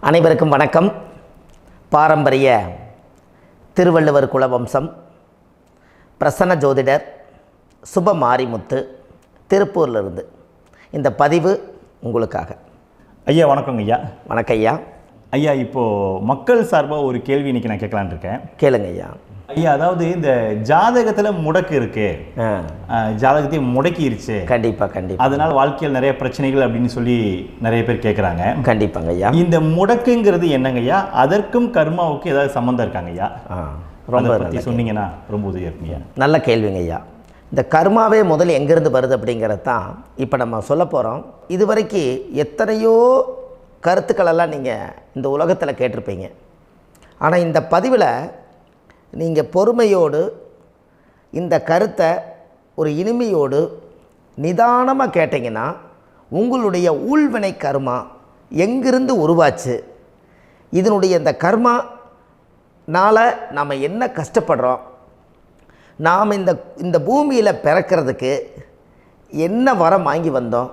அனைவருக்கும் வணக்கம். பாரம்பரிய திருவள்ளுவர் குலவம்சம் பிரசன்ன ஜோதிடர் சுப மாரிமுத்து திருப்பூரிலிருந்து இந்த பதிவு உங்களுக்காக. ஐயா வணக்கங்க ஐயா. வணக்கம் ஐயா. ஐயா இப்போது மக்கள் சார்பாக ஒரு கேள்வி இன்றைக்கி நான் கேட்கலான் இருக்கேன். கேளுங்க ஐயா. ஐயா, அதாவது இந்த ஜாதகத்தில் முடக்கு இருக்கு, ஜாதகத்தையும் முடக்கிருச்சு, கண்டிப்பாக அதனால் வாழ்க்கையில் நிறைய பிரச்சனைகள் அப்படின்னு சொல்லி நிறைய பேர் கேட்குறாங்க. கண்டிப்பாங்க ஐயா. இந்த முடக்குங்கிறது என்னங்க ஐயா? அதற்கும் கர்மாவுக்கு ஏதாவது சம்மந்தம் இருக்காங்க ஐயா? ரொம்ப பற்றி சொன்னீங்கன்னா ரொம்ப உதவியாக இருக்குங்க. நல்ல கேள்விங்க ஐயா. இந்த கர்மாவே முதல்ல எங்கேருந்து வருது அப்படிங்கிறது தான் இப்போ நம்ம சொல்ல போகிறோம். இதுவரைக்கும் எத்தனையோ கருத்துக்களெல்லாம் நீங்கள் இந்த உலகத்தில் கேட்டிருப்பீங்க. ஆனால் இந்த பதிவில் நீங்கள் பொறுமையோடு இந்த கருத்தை ஒரு இனிமையோடு நிதானமாக கேட்டிங்கன்னா உங்களுடைய ஊழ்வினை கர்மா எங்கிருந்து உருவாச்சு, இதனுடைய இந்த கர்மானால் நாம் என்ன கஷ்டப்படுறோம், நாம் இந்த பூமியில் பிறக்கிறதுக்கு என்ன வரம் வாங்கி வந்தோம்,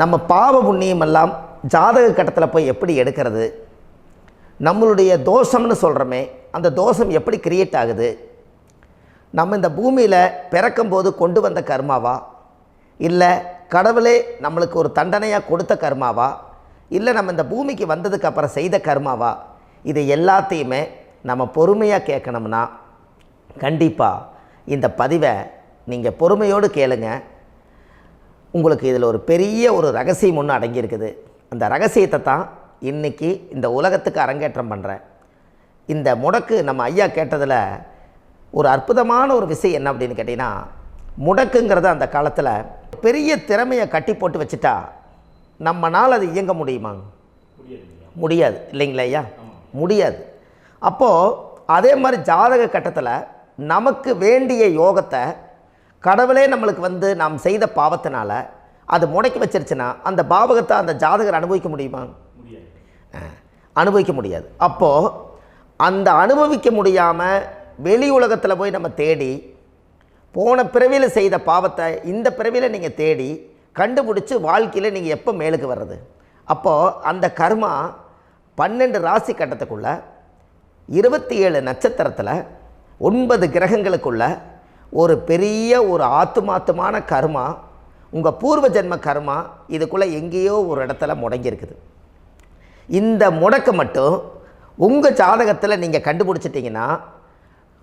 நம்ம பாவ புண்ணியமெல்லாம் ஜாதக கட்டத்தில் போய் எப்படி எடுக்கிறது, நம்மளுடைய தோஷம்னு சொல்கிறோமே அந்த தோஷம் எப்படி கிரியேட் ஆகுது, நம்ம இந்த பூமியில் பிறக்கும்போது கொண்டு வந்த கர்மாவா, இல்லை கடவுளே நம்மளுக்கு ஒரு தண்டனையாக கொடுத்த கர்மாவா, இல்லை நம்ம இந்த பூமிக்கு வந்ததுக்கு அப்புறம் செய்த கர்மாவா, இது எல்லாத்தையுமே நம்ம பொறுமையாக கேட்கணும்னா கண்டிப்பாக இந்த பதிவை நீங்கள் பொறுமையோடு கேளுங்க. உங்களுக்கு இதில் ஒரு பெரிய ஒரு ரகசியம் ஒன்று அடங்கியிருக்குது. அந்த ரகசியத்தை தான் இன்றைக்கி இந்த உலகத்துக்கு அரங்கேற்றம் பண்ணுறேன். இந்த முடக்கு நம்ம ஐயா கேட்டதில் ஒரு அற்புதமான ஒரு விஷயம் என்ன அப்படின்னு கேட்டிங்கன்னா, முடக்குங்கிறது அந்த காலத்தில் பெரிய திறமையை கட்டி போட்டு வச்சுட்டா நம்மனால் அது இயங்க முடியுமா? முடியாது இல்லைங்களா ஐயா? முடியாது. அப்போது அதே மாதிரி ஜாதக கட்டத்தில் நமக்கு வேண்டிய யோகத்தை கடவுளே நம்மளுக்கு நாம் செய்த பாவத்தினால அது முடக்கி வச்சிருச்சுன்னா அந்த பாவகத்தை அந்த ஜாதகர் அனுபவிக்க முடியுமா? அனுபவிக்க முடியாது. அப்போது அந்த அனுபவிக்க முடியாமல் வெளி உலகத்தில் போய் நம்ம தேடி போன பிறவியில் செய்த பாவத்தை இந்த பிறவியில் நீங்கள் தேடி கண்டுபிடிச்சி வாழ்க்கையில் நீங்கள் எப்போ மேலுக்கு வர்றது? அப்போது அந்த கர்மா 12 ராசி கட்டத்துக்குள்ள 27 நட்சத்திரத்தில் 9 கிரகங்களுக்குள்ள ஒரு பெரிய ஒரு ஆத்துமாத்துமான கர்மா, உங்கள் பூர்வ ஜென்ம கர்மா இதுக்குள்ளே எங்கேயோ ஒரு இடத்துல முடங்கியிருக்குது. இந்த முடக்க மட்டும் உங்கள் ஜாதகத்தில் நீங்கள் கண்டுபிடிச்சிட்டிங்கன்னா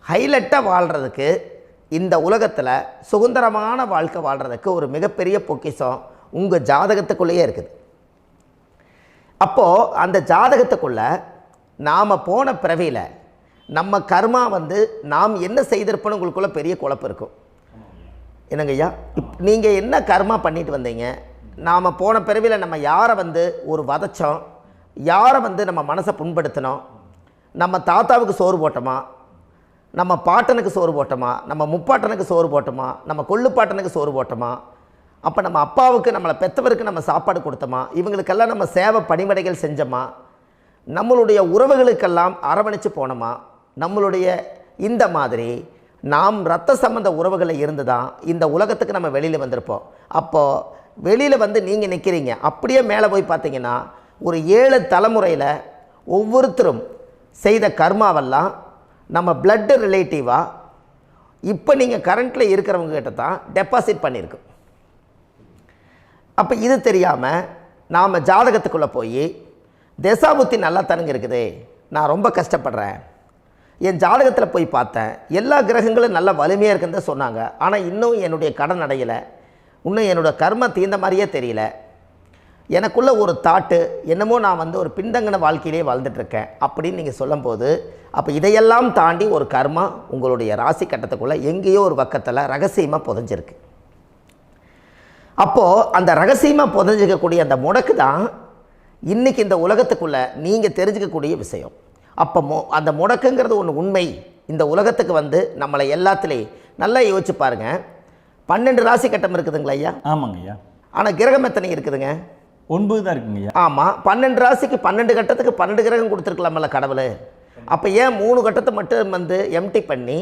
ஹைலைட்டாக வாழ்கிறதுக்கு, இந்த உலகத்தில் சுதந்திரமான வாழ்க்கை வாழ்கிறதுக்கு ஒரு மிகப்பெரிய பொக்கிஷம் உங்கள் ஜாதகத்துக்குள்ளேயே இருக்குது. அப்போது அந்த ஜாதகத்துக்குள்ளே நாம் போன பிறவியில் நம்ம கர்மா நாம் என்ன செய்திருப்போன்னு உங்களுக்குள்ளே பெரிய குழப்பம் இருக்கும். என்னங்க ஐயா, நீங்கள் என்ன கர்மா பண்ணிட்டு வந்தீங்க, நாம் போன பிறவியில் நம்ம யாரை ஒரு வதச்சோம், யாரை நம்ம மனசை புண்படுத்தினோம், நம்ம தாத்தாவுக்கு சோறு போட்டோமா, நம்ம பாட்டனுக்கு சோறு போட்டோமா, நம்ம முப்பாட்டனுக்கு சோறு போட்டோமா, நம்ம கொள்ளுப்பாட்டனுக்கு சோறு போட்டோமா, அப்போ நம்ம அப்பாவுக்கு நம்மளை பெற்றவருக்கு நம்ம சாப்பாடு கொடுத்தோமா, இவங்களுக்கெல்லாம் நம்ம சேவை பணிமடைகள் செஞ்சோமா, நம்மளுடைய உறவுகளுக்கெல்லாம் அரவணைச்சு போனோமா, நம்மளுடைய இந்த மாதிரி நாம் இரத்த சம்பந்த உறவுகளை இருந்து தான் இந்த உலகத்துக்கு நம்ம வெளியில் வந்திருப்போம். அப்போது வெளியில் நீங்கள் நிற்கிறீங்க, அப்படியே மேலே போய் பார்த்தீங்கன்னா ஒரு 7 தலைமுறையில் ஒவ்வொருத்தரும் செய்த கர்மாவெல்லாம் நம்ம பிளட்டு ரிலேட்டிவாக இப்போ நீங்கள் கரண்ட்டில் இருக்கிறவங்க கிட்ட தான் டெபாசிட் பண்ணியிருக்கோம். அப்போ இது தெரியாமல் நாம் ஜாதகத்துக்குள்ளே போய் தசாபுத்தி நல்லா தனுங்க இருக்குது, நான் ரொம்ப கஷ்டப்படுறேன், என் ஜாதகத்தில் போய் பார்த்தேன் எல்லா கிரகங்களும் நல்ல வலிமையாக இருக்குன்னு தான் சொன்னாங்க, ஆனால் இன்னும் என்னுடைய கடன் அடையலை, இன்னும் என்னோடய கர்ம தீர்ந்த மாதிரியே தெரியல, எனக்குள்ளே ஒரு தாட்டு என்னமோ நான் ஒரு பின்தங்கின வாழ்க்கையிலே வாழ்ந்துட்டுருக்கேன் அப்படின்னு நீங்கள் சொல்லும்போது, அப்போ இதையெல்லாம் தாண்டி ஒரு கர்மா உங்களுடைய ராசி கட்டத்துக்குள்ளே எங்கேயோ ஒரு பக்கத்தில் ரகசியமாக புதைஞ்சிருக்கு. அப்போது அந்த ரகசியமாக புதைஞ்சிக்கக்கூடிய அந்த முடக்கு தான் இன்றைக்கி இந்த உலகத்துக்குள்ளே நீங்கள் தெரிஞ்சுக்கக்கூடிய விஷயம். அப்போ அந்த முடக்குங்கிறது ஒன்று உண்மை. இந்த உலகத்துக்கு நம்மளை எல்லாத்துலேயும் நல்லா யோசிச்சு பாருங்கள். 12 ராசி கட்டம் இருக்குதுங்களா ஐயா? ஆமாங்க ஐயா. ஆனால் கிரகம் எத்தனை இருக்குதுங்க? 9 தான் இருக்குங்க ஐயா. ஆமாம், 12 ராசிக்கு 12 கட்டத்துக்கு 12 கிரகம் கொடுத்துருக்கலாமல்ல கடவுள். அப்போ ஏன் 3 கட்டத்தை மட்டும் எம்டி பண்ணி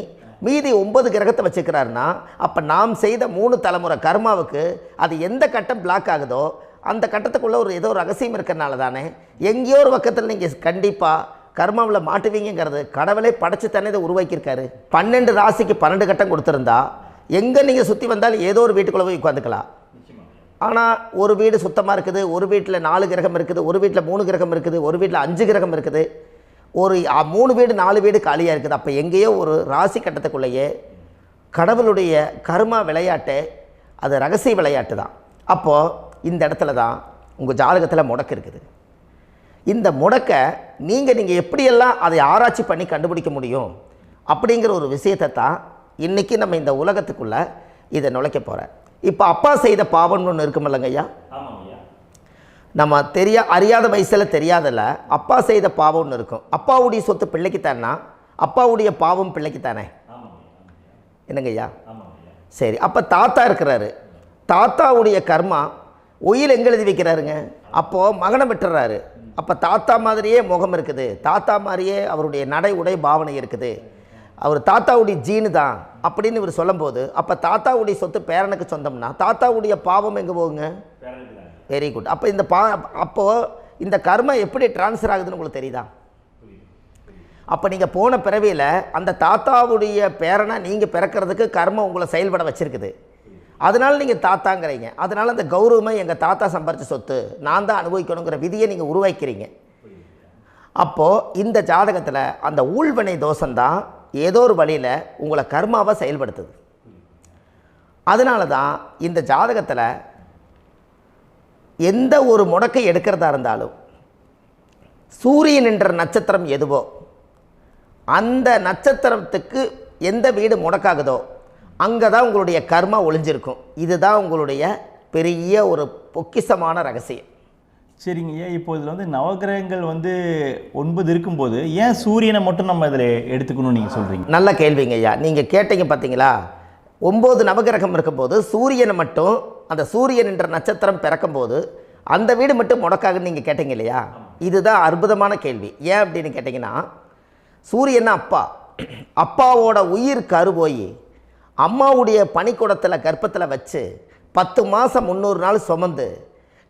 மீதி 9 கிரகத்தை வச்சுக்கிறாருன்னா, அப்போ நாம் செய்த 3 தலைமுறை கர்மாவுக்கு அது எந்த கட்டம் பிளாக் ஆகுதோ அந்த கட்டத்துக்குள்ளே ஏதோ ஒரு ரகசியம் இருக்கிறனால தானே எங்கேயோ ஒரு பக்கத்தில் நீங்கள் கண்டிப்பாக கர்மாவில் மாட்டுவீங்கிறது கடவுளே படைச்சு தானே இதை உருவாக்கியிருக்காரு. 12 ராசிக்கு 12 கட்டம் கொடுத்துருந்தா எங்கே நீங்கள் சுற்றி வந்தாலும் ஏதோ ஒரு வீட்டுக்குள்ளே போய் உட்காந்துக்கலாம். ஆனால் ஒரு வீடு சுத்தமாக இருக்குது, ஒரு வீட்டில் 4 கிரகம் இருக்குது, ஒரு வீட்டில் 3 கிரகம் இருக்குது, ஒரு வீட்டில் 5 கிரகம் இருக்குது, ஒரு 3 வீடு 4 வீடு காலியாக இருக்குது. அப்போ எங்கேயோ ஒரு ராசி கட்டத்துக்குள்ளேயே கடவுளுடைய கர்மா விளையாட்டு, அது ரகசிய விளையாட்டு தான். அப்போது இந்த இடத்துல தான் உங்கள் ஜாதகத்தில் முடக்கு இருக்குது. இந்த முடக்கை நீங்கள் எப்படியெல்லாம் அதை ஆராய்ச்சி பண்ணி கண்டுபிடிக்க முடியும் அப்படிங்கிற ஒரு விஷயத்தை தான் இன்றைக்கி நம்ம இந்த உலகத்துக்குள்ளே இதை நுழைக்க போகிறேன். இப்போ அப்பா செய்த பாவம்னு ஒன்று இருக்குமில்லங்க ஐயா, நம்ம அறியாத வயசில் தெரியாதில்ல, அப்பா செய்த பாவம்னு இருக்கும். அப்பாவுடைய சொத்து பிள்ளைக்குத்தானா, அப்பாவுடைய பாவம் பிள்ளைக்குத்தானே, என்னங்க ஐயா? சரி, அப்போ தாத்தா இருக்கிறாரு, தாத்தாவுடைய கர்மா உயிர் எங்கே எழுதி வைக்கிறாருங்க? அப்போது மகனை விட்டுறாரு. அப்போ தாத்தா மாதிரியே முகம் இருக்குது, தாத்தா மாதிரியே அவருடைய நடை உடை பாவனை இருக்குது, அவர் தாத்தாவுடைய ஜீனு தான் அப்படின்னு இவர் சொல்லும்போது, அப்போ தாத்தாவுடைய சொத்து பேரனுக்கு சொந்தம்னா தாத்தாவுடைய பாவம் எங்கே போகுங்க? Very good. அப்போ அப்போது இந்த கர்மா எப்படி டிரான்ஸ்ஃபர் ஆகுதுன்னு உங்களுக்கு தெரியுதா? அப்போ நீங்கள் போன பிறவியில் அந்த தாத்தாவுடைய பேரனை நீங்கள் பிறக்கிறதுக்கு கர்மம் உங்களை செயல்பட வச்சுருக்குது. அதனால் நீங்கள் தாத்தாங்கிறீங்க. அதனால் அந்த கௌரவமாக எங்கள் தாத்தா சம்பாரித்த சொத்து நான் தான் அனுபவிக்கணுங்கிற விதியை நீங்கள் உருவாக்கிறீங்க. அப்போது இந்த ஜாதகத்தில் அந்த ஊழ்வினை தோஷந்தான் ஏதோ ஒரு வழியில் உங்களை கர்மாவை செயல்படுத்துது. அதனால தான் இந்த ஜாதகத்தில் எந்த ஒரு முடக்கை எடுக்கிறதா இருந்தாலும் சூரியன் என்ற நட்சத்திரம் எதுவோ அந்த நட்சத்திரத்துக்கு எந்த வீடு முடக்காகுதோ அங்கே தான் உங்களுடைய கர்மா ஒளிஞ்சிருக்கும். இதுதான் உங்களுடைய பெரிய ஒரு பொக்கிஷமான ரகசியம். சரிங்க ஐயா, இப்போ இதில் நவகிரகங்கள் 9 இருக்கும்போது ஏன் சூரியனை மட்டும் நம்ம இதில் எடுத்துக்கணும்னு நீங்கள் சொல்கிறீங்க? நல்ல கேள்விங்க ஐயா. நீங்கள் கேட்டீங்க பார்த்தீங்களா, 9 நவகிரகம் இருக்கும்போது சூரியனை மட்டும், அந்த சூரியன் என்ற நட்சத்திரம் பிறக்கும்போது அந்த வீடு மட்டும் முடக்காகுன்னு நீங்கள் கேட்டீங்க இல்லையா? இதுதான் அற்புதமான கேள்வி. ஏன் அப்படின்னு கேட்டிங்கன்னா, சூரியன் அப்பாவோட உயிர் கரு போய் அம்மாவுடைய பனிக்கூடத்தில் கர்ப்பத்தில் வச்சு 10 மாதம் 300 நாள் சுமந்து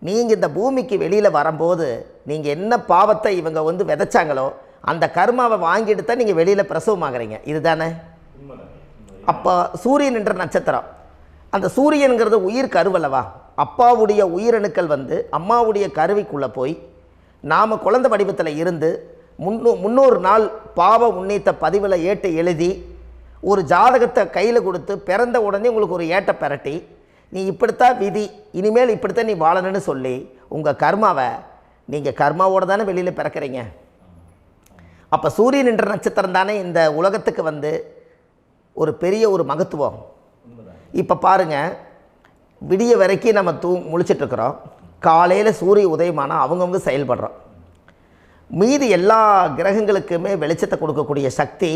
நீங்கள் இந்த பூமிக்கு வெளியில் வரும்போது நீங்கள் என்ன பாவத்தை இவங்க விதைச்சாங்களோ அந்த கர்மாவை வாங்கிட்டு தான் நீங்கள் வெளியில் பிரசவமாகறீங்க. இதுதானே? அப்போ சூரியன் என்ற நட்சத்திரம், அந்த சூரியனுங்கிறது உயிர் கருவல்லவா, அப்பாவுடைய உயிரணுக்கள் அம்மாவுடைய கருவிக்குள்ளே போய் நாம் குழந்தை வடிவத்தில் இருந்து 300 நாள் பாவ உன்னித்த பதிவில் ஏட்டு எழுதி ஒரு ஜாதகத்தை கையில் கொடுத்து பிறந்த உடனே உங்களுக்கு ஒரு ஏட்டை பெரட்டி நீ இப்படித்தான் விதி, இனிமேல் இப்படித்தான் நீ வாழணும்னு சொல்லி உங்கள் கர்மாவை நீங்கள் கர்மாவோடு தானே வெளியில் பிறக்கிறீங்க. அப்போ சூரியன் என்ற நட்சத்திரம் தானே இந்த உலகத்துக்கு ஒரு பெரிய ஒரு மகத்துவம். இப்போ பாருங்கள், விடிய வரைக்கும் நம்ம முழிச்சிட்ருக்குறோம், காலையில் சூரிய உதயமானால் அவங்கவுங்க செயல்படுறோம். மீதி எல்லா கிரகங்களுக்குமே வெளிச்சத்தை கொடுக்கக்கூடிய சக்தி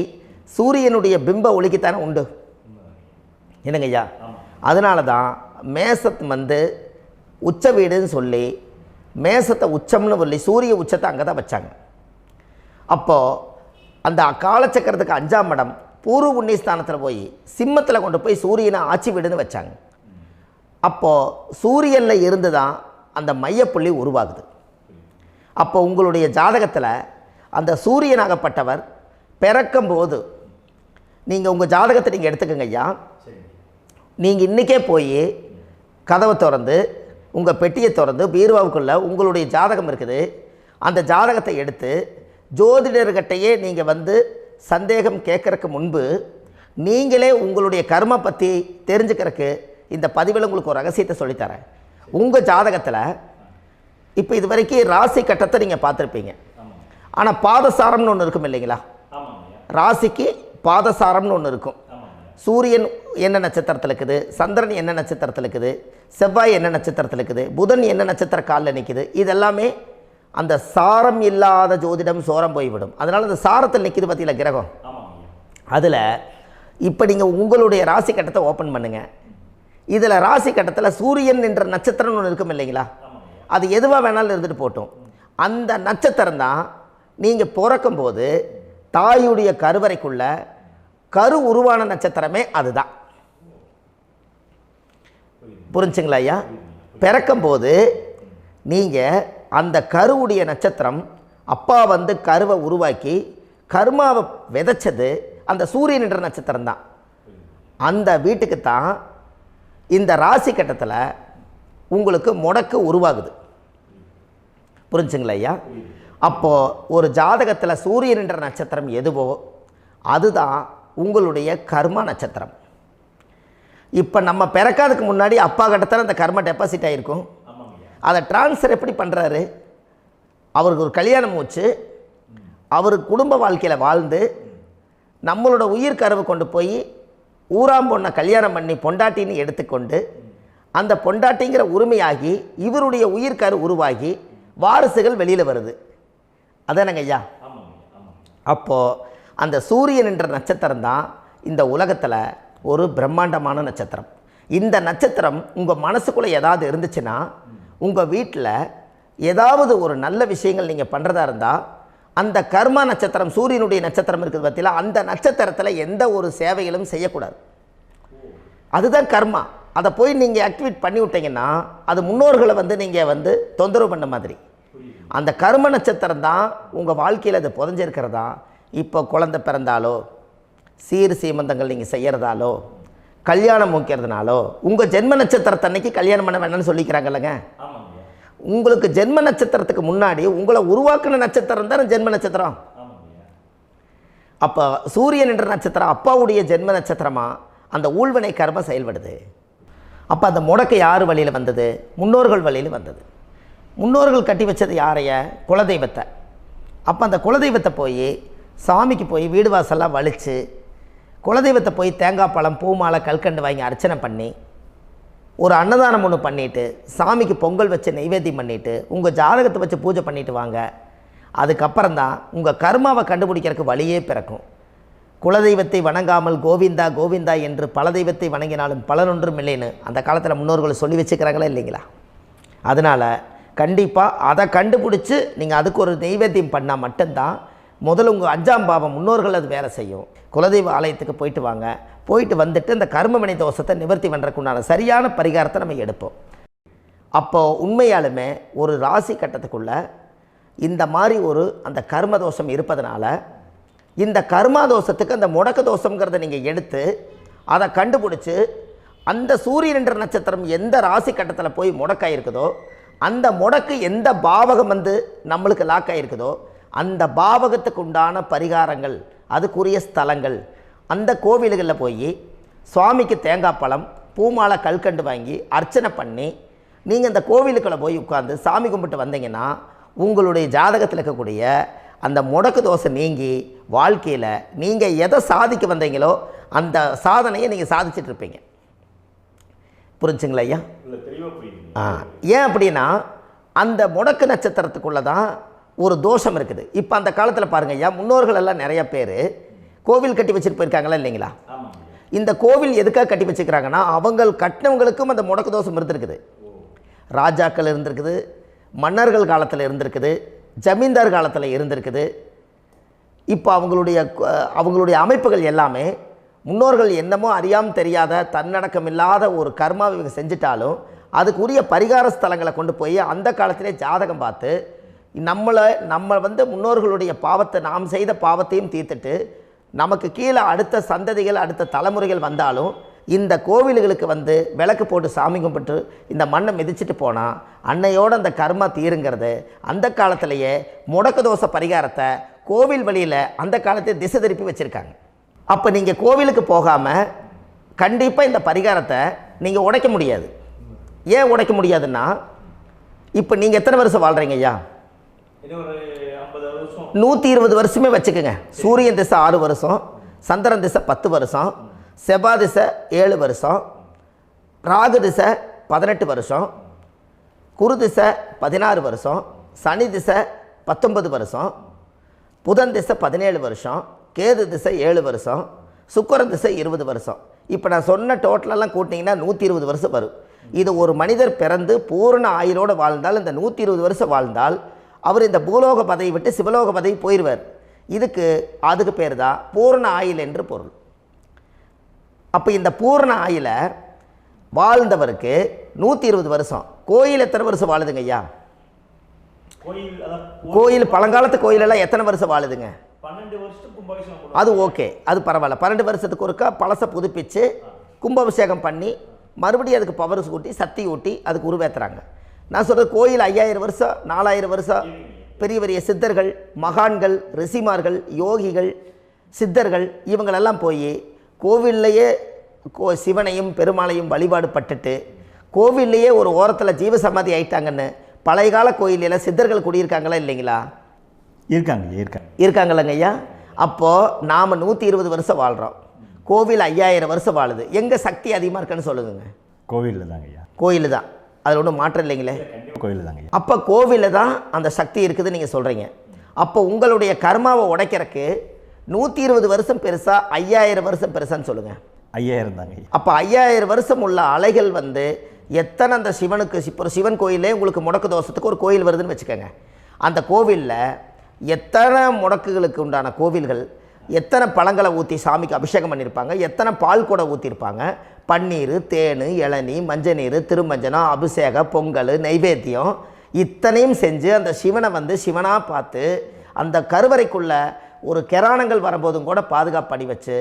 சூரியனுடைய பிம்ப ஒளிக்குத்தானே உண்டு, என்னங்க ஐயா? அதனால தான் மேசத்து உச்ச வீடுன்னு சொல்லி மேசத்தை உச்சம்னு சொல்லி சூரிய உச்சத்தை அங்கே தான் வச்சாங்க. அப்போது அந்த காலச்சக்கரத்துக்கு 5ஆம் இடம் பூர்வ புண்ணியஸ்தானத்தில் போய் சிம்மத்தில் கொண்டு போய் சூரியனை ஆட்சி வீடுன்னு வச்சாங்க. அப்போது சூரியனில் இருந்து தான் அந்த மையப்புள்ளி உருவாகுது. அப்போ உங்களுடைய ஜாதகத்தில் அந்த சூரியனாகப்பட்டவர் பிறக்கும்போது நீங்கள் உங்கள் ஜாதகத்தை நீங்கள் எடுத்துக்கங்க ஐயா. நீங்கள் இன்றைக்கே போய் கதவை திறந்து உங்கள் பெட்டியை திறந்து பீர்வாவுக்குள்ளே உங்களுடைய ஜாதகம் இருக்குது, அந்த ஜாதகத்தை எடுத்து ஜோதிடர்கிட்டையே நீங்கள் சந்தேகம் கேட்குறக்கு முன்பு நீங்களே உங்களுடைய கர்ம பற்றி தெரிஞ்சுக்கிறதுக்கு இந்த பதிவில் உங்களுக்கு ஒரு ரகசியத்தை சொல்லித்தரேன். உங்கள் ஜாதகத்தில் இப்போ இது வரைக்கும் ராசி கட்டத்தை நீங்கள் பார்த்துருப்பீங்க, ஆனால் பாதசாரம்னு ஒன்று இருக்கும் இல்லைங்களா? ராசிக்கு பாதசாரம்னு ஒன்று இருக்கும். சூரியன் என்ன நட்சத்திரத்தில் இருக்குது, சந்திரன் என்ன நட்சத்திரத்தில் இருக்குது, செவ்வாய் என்ன நட்சத்திரத்தில் இருக்குது, புதன் என்ன நட்சத்திர காலில் நிற்குது, இதெல்லாமே அந்த சாரம் இல்லாத ஜோதிடம் சோரம் போய்விடும். அதனால் அந்த சாரத்தில் நிற்கிது பார்த்தீங்களா கிரகம், அதில் இப்போ நீங்கள் உங்களுடைய ராசி கட்டத்தை ஓப்பன் பண்ணுங்கள். இதில் ராசி கட்டத்தில் சூரியன் என்ற நட்சத்திரம்னு ஒன்று இருக்கும் இல்லைங்களா? அது எதுவாக வேணாலும் இருந்துட்டு போட்டோம். அந்த நட்சத்திரம் தான் நீங்கள் பிறக்கும்போது தாயுடைய கருவறைக்குள்ள கரு உருவான நட்சத்திரமே அதுதான். புரிஞ்சுங்களா ஐயா? பிறக்கும்போது நீங்கள் அந்த கருவுடைய நட்சத்திரம் அப்பா வந்து கருவை உருவாக்கி கர்மாவை விதைச்சது அந்த சூரியன் என்ற நட்சத்திரம் தான். அந்த வீட்டுக்கு தான் இந்த ராசி கட்டத்தில் உங்களுக்கு முடக்கு உருவாகுது. புரிஞ்சுங்களா ஐயா? அப்போது ஒரு ஜாதகத்தில் சூரியன் என்ற நட்சத்திரம் எதுவோ அதுதான் உங்களுடைய கர்மா நட்சத்திரம். இப்போ நம்ம பிறக்காதுக்கு முன்னாடி அப்பா கட்டத்தில் அந்த கர்மா டெபாசிட் ஆகிருக்கும். அதை ட்ரான்ஸ்ஃபர் எப்படி பண்ணுறாரு? அவருக்கு ஒரு கல்யாணம் வச்சு அவர் குடும்ப வாழ்க்கையில் வாழ்ந்து நம்மளோட உயிர் கருவை கொண்டு போய் ஊராம் பொண்ணை கல்யாணம் பண்ணி பொண்டாட்டின்னு எடுத்துக்கொண்டு அந்த பொண்டாட்டிங்கிற உரிமையாகி இவருடைய உயிர் கரு உருவாகி வாரிசுகள் வெளியில் வருது. அதானங்க ஐயா? அப்போது அந்த சூரியன் என்ற நட்சத்திரம் தான் இந்த உலகத்தில் ஒரு பிரம்மாண்டமான நட்சத்திரம். இந்த நட்சத்திரம் உங்கள் மனசுக்குள்ளே ஏதாவது இருந்துச்சுன்னா உங்கள் வீட்டில் ஏதாவது ஒரு நல்ல விஷயங்கள் நீங்கள் பண்ணுறதா இருந்தால் அந்த கர்மா நட்சத்திரம் சூரியனுடைய நட்சத்திரம் இருக்குது பார்த்தீங்களா, அந்த நட்சத்திரத்தில் எந்த ஒரு சேவைகளும் செய்யக்கூடாது. அதுதான் கர்மா. அதை போய் நீங்கள் ஆக்டிவேட் பண்ணி விட்டீங்கன்னா அது முன்னோர்களை வந்து நீங்கள் வந்து தொந்தரவு பண்ண மாதிரி. அந்த கர்ம நட்சத்திரம் தான் உங்கள் வாழ்க்கையில் அது புதஞ்சிருக்கிறதா. இப்போ குழந்தை பிறந்தாலோ சீர் சீமந்தங்கள் நீங்கள் செய்கிறதாலோ கல்யாணம் முக்கிறதுனாலோ உங்கள் ஜென்ம நட்சத்திரத்தன்னைக்கு கல்யாணம் பண்ண வேண்டாம்னு சொல்லிக்கிறாங்கல்லங்க. உங்களுக்கு ஜென்ம நட்சத்திரத்துக்கு முன்னாடி உங்களை உருவாக்குன நட்சத்திரம் தான் ஜென்ம நட்சத்திரம். அப்போ சூரியன் என்ற நட்சத்திரம் அப்பாவுடைய ஜென்ம நட்சத்திரமாக அந்த ஊழ்வினை கர்மம் செயல்படுது. அப்போ அந்த முடக்கு யார் வழியில் வந்தது? முன்னோர்கள் வழியில் வந்தது. முன்னோர்கள் கட்டி வச்சது யாரைய? குலதெய்வத்தை. அப்போ அந்த குலதெய்வத்தை போய் சாமிக்கு போய் வீடு வாசல்லாம் வலித்து குலதெய்வத்தை போய் தேங்காய் பழம் பூ மாலை கல்கண்டு வாங்கி அர்ச்சனை பண்ணி ஒரு அன்னதானம் ஒன்று பண்ணிவிட்டு சாமிக்கு பொங்கல் வச்சு நைவேத்தியம் பண்ணிவிட்டு உங்கள் ஜாதகத்தை வச்சு பூஜை பண்ணிவிட்டு வாங்க. அதுக்கப்புறம் தான் உங்கள் கர்மாவை கண்டுபிடிக்கிறதுக்கு வழியே பிறக்கும். குலதெய்வத்தை வணங்காமல் கோவிந்தா கோவிந்தா என்று பல தெய்வத்தை வணங்கினாலும் பலனொன்றும் இல்லைன்னு அந்த காலத்தில் முன்னோர்கள் சொல்லி வச்சுக்கிறாங்களா இல்லைங்களா? அதனால் கண்டிப்பாக அதை கண்டுபிடிச்சி நீங்கள் அதுக்கு ஒரு நைவேத்தியம் பண்ணால் மட்டும்தான் முதல்ல உங்கள் 5ஆம் பாவம் முன்னோர்கள் அது வேலை செய்யும். குலதெய்வ ஆலயத்துக்கு போயிட்டு வாங்க. போயிட்டு வந்துட்டு இந்த கர்மவினை தோஷத்தை நிவர்த்தி பண்ணுறதுக்குண்டான சரியான பரிகாரத்தை நம்ம எடுப்போம். அப்போது உண்மையாலுமே ஒரு ராசி கட்டத்துக்குள்ளே இந்த மாதிரி ஒரு அந்த கர்ம தோஷம் இருப்பதனால இந்த கர்மா தோஷத்துக்கு அந்த முடக்க தோஷங்கிறத நீங்கள் எடுத்து அதை கண்டுபிடிச்சி அந்த சூரியன் என்ற நட்சத்திரம் எந்த ராசி கட்டத்தில் போய் முடக்காயிருக்குதோ அந்த முடக்கு எந்த பாவகம் வந்து நம்மளுக்கு லாக் ஆகிருக்குதோ அந்த பாவகத்துக்கு உண்டான பரிகாரங்கள் அதுக்குரிய ஸ்தலங்கள் அந்த கோவில்களில் போய் சுவாமிக்கு தேங்காய் பழம் பூமாலை கல்கண்டு வாங்கி அர்ச்சனை பண்ணி நீங்கள் இந்த கோவிலுக்குள்ளே போய் உட்காந்து சாமி கும்பிட்டு வந்தீங்கன்னா உங்களுடைய ஜாதகத்தில் இருக்கக்கூடிய அந்த முடக்கு தோசை நீங்கி வாழ்க்கையில் நீங்கள் எதை சாதிக்க வந்தீங்களோ அந்த சாதனையை நீங்கள் சாதிச்சிட்ருப்பீங்க. புரிஞ்சுங்களா ஐயா? ஏன் அப்படின்னா அந்த முடக்கு நட்சத்திரத்துக்குள்ளே தான் ஒரு தோஷம் இருக்குது. இப்போ அந்த காலத்தில் பாருங்கள் ஐயா, முன்னோர்கள் எல்லாம் நிறைய பேர் கோவில் கட்டி வச்சுட்டு போயிருக்காங்களா இல்லைங்களா? இந்த கோவில் எதுக்காக கட்டி வச்சுக்கிறாங்கன்னா அவங்க கட்டினவங்களுக்கும் அந்த முடக்கு தோஷம் இருந்திருக்குது. ராஜாக்கள் இருந்திருக்குது, மன்னர்கள் காலத்தில் இருந்திருக்குது, ஜமீன்தார் காலத்தில் இருந்திருக்குது. இப்போ அவங்களுடைய அமைப்புகள் எல்லாமே முன்னோர்கள் என்னமோ அறியாமல் தெரியாத தன்னடக்கம் இல்லாத ஒரு கர்மாவை இவங்க செஞ்சிட்டாலும் அதுக்குரிய பரிகார ஸ்தலங்களை கொண்டு போய் அந்த காலத்திலே ஜாதகம் பார்த்து நம்ம வந்து முன்னோர்களுடைய பாவத்தை நாம் செய்த பாவத்தையும் தீர்த்துட்டு நமக்கு கீழே அடுத்த சந்ததிகள் அடுத்த தலைமுறைகள் வந்தாலும் இந்த கோவில்களுக்கு வந்து விளக்கு போட்டு சாமி கும்பிட்டு இந்த மண்ணை மிதிச்சுட்டு போனால் அன்னையோடு அந்த கர்மா தீருங்கிறது அந்த காலத்திலேயே முடக்க தோஷ பரிகாரத்தை கோவில் வழியில் அந்த காலத்தை திசை திருப்பி வச்சுருக்காங்க. அப்போ நீங்கள் கோவிலுக்கு போகாமல் கண்டிப்பாக இந்த பரிகாரத்தை நீங்கள் உடைக்க முடியாது. ஏன் உடைக்க முடியாதுன்னா இப்போ நீங்கள் எத்தனை வருஷம் வாழ்கிறீங்க ஐயா? 120 வருஷமே வச்சுக்கோங்க. சூரியன் திசை 6 வருஷம், சந்திரன் திசை 10 வருஷம், செவ்வாய் திசை 7 வருஷம், ராகு திசை 18 வருஷம், குரு திசை 16 வருஷம், சனி திசை 19 வருஷம், புதன் திசை 17 வருஷம், கேது திசை 7 வருஷம், சுக்கிரன் திசை 20 வருஷம். இப்போ நான் சொன்ன டோட்டலெல்லாம் கூட்டிங்கன்னா 120 வருஷம் வரும். இது ஒரு மனிதர் பிறந்து பூரண ஆயுளோடு வாழ்ந்தால் இந்த 120 வருஷம் வாழ்ந்தால் அவர் இந்த பூலோக பதவி விட்டு சிவலோக பதவி போயிடுவார். அதுக்கு பேர் தான் பூரண ஆயுள் என்று பொருள். அப்போ இந்த பூரண ஆயுளை வாழ்ந்தவருக்கு 120 வருஷம். கோயில் எத்தனை வருஷம் வாழுதுங்க ஐயா? கோயில் பழங்காலத்து கோயிலெல்லாம் எத்தனை வருஷம் வாழுதுங்க? 12 வருஷத்துக்கு கும்பாபிஷேகம். அது ஓகே, அது பரவாயில்ல. 12 வருஷத்துக்கு ஒருக்கா பழசை புதுப்பிச்சு கும்பாபிஷேகம் பண்ணி மறுபடியும் அதுக்கு பவர் ஊட்டி சக்தி ஊட்டி அதுக்கு உருவேற்றுறாங்க. நான் சொல்கிறது கோயில் 5000 வருஷம் 4000 வருஷம் பெரிய பெரிய சித்தர்கள், மகான்கள், ரிஷிமார்கள், யோகிகள், சித்தர்கள் இவங்களெல்லாம் போய் கோவில்லையே சிவனையும் பெருமாளையும் வழிபாடு பட்டுட்டு கோவில்லையே ஒரு ஓரத்தில் ஜீவசமாதி ஆயிட்டாங்கன்னு பழைய கால கோயிலில் சித்தர்கள் குடியிருக்காங்களா இல்லைங்களா? இருக்காங்கல்லங்க ஐயா. அப்போது நாம் 120 வருஷம் வாழ்கிறோம், கோவில் 5000 வருஷம் வாழுது. எங்கே சக்தி அதிகமாக இருக்குன்னு சொல்லுங்க? கோவிலில் தாங்க ஐயா. கோயில் தான், அதில் ஒன்றும் மாற்றம் இல்லைங்களே. கோயில் தாங்க. அப்போ கோவிலில் தான் அந்த சக்தி இருக்குதுன்னு நீங்கள் சொல்கிறீங்க. அப்போ உங்களுடைய கர்மாவை உடைக்கிறதுக்கு 120 வருஷம் பெருசா 5000 வருஷம் பெருசான்னு சொல்லுங்கள்? 5000 தாங்க. அப்போ 5000 வருஷம் உள்ள அலைகள் வந்து எத்தனை அந்த சிவனுக்கு இப்போ சிவன் கோயிலே உங்களுக்கு முடக்கு தோஷத்துக்கு ஒரு கோயில் வருதுன்னு வச்சுக்கோங்க. அந்த கோவிலில் எத்தனை முடக்குகளுக்கு உண்டான கோவில்கள், எத்தனை பழங்களை ஊற்றி சாமிக்கு அபிஷேகம் பண்ணியிருப்பாங்க, எத்தனை பால் கூட ஊற்றிருப்பாங்க, பன்னீர், தேன், இளநீ, மஞ்சள் நீர், திருமஞ்சனம், அபிஷேகம், பொங்கல், நைவேத்தியம் இத்தனையும் செஞ்சு அந்த சிவனை வந்து சிவனாக பார்த்து அந்த கருவறைக்குள்ள ஒரு கிராணங்கள் வரும்போதும் கூட பாதுகாப்பு பண்ணி வச்சு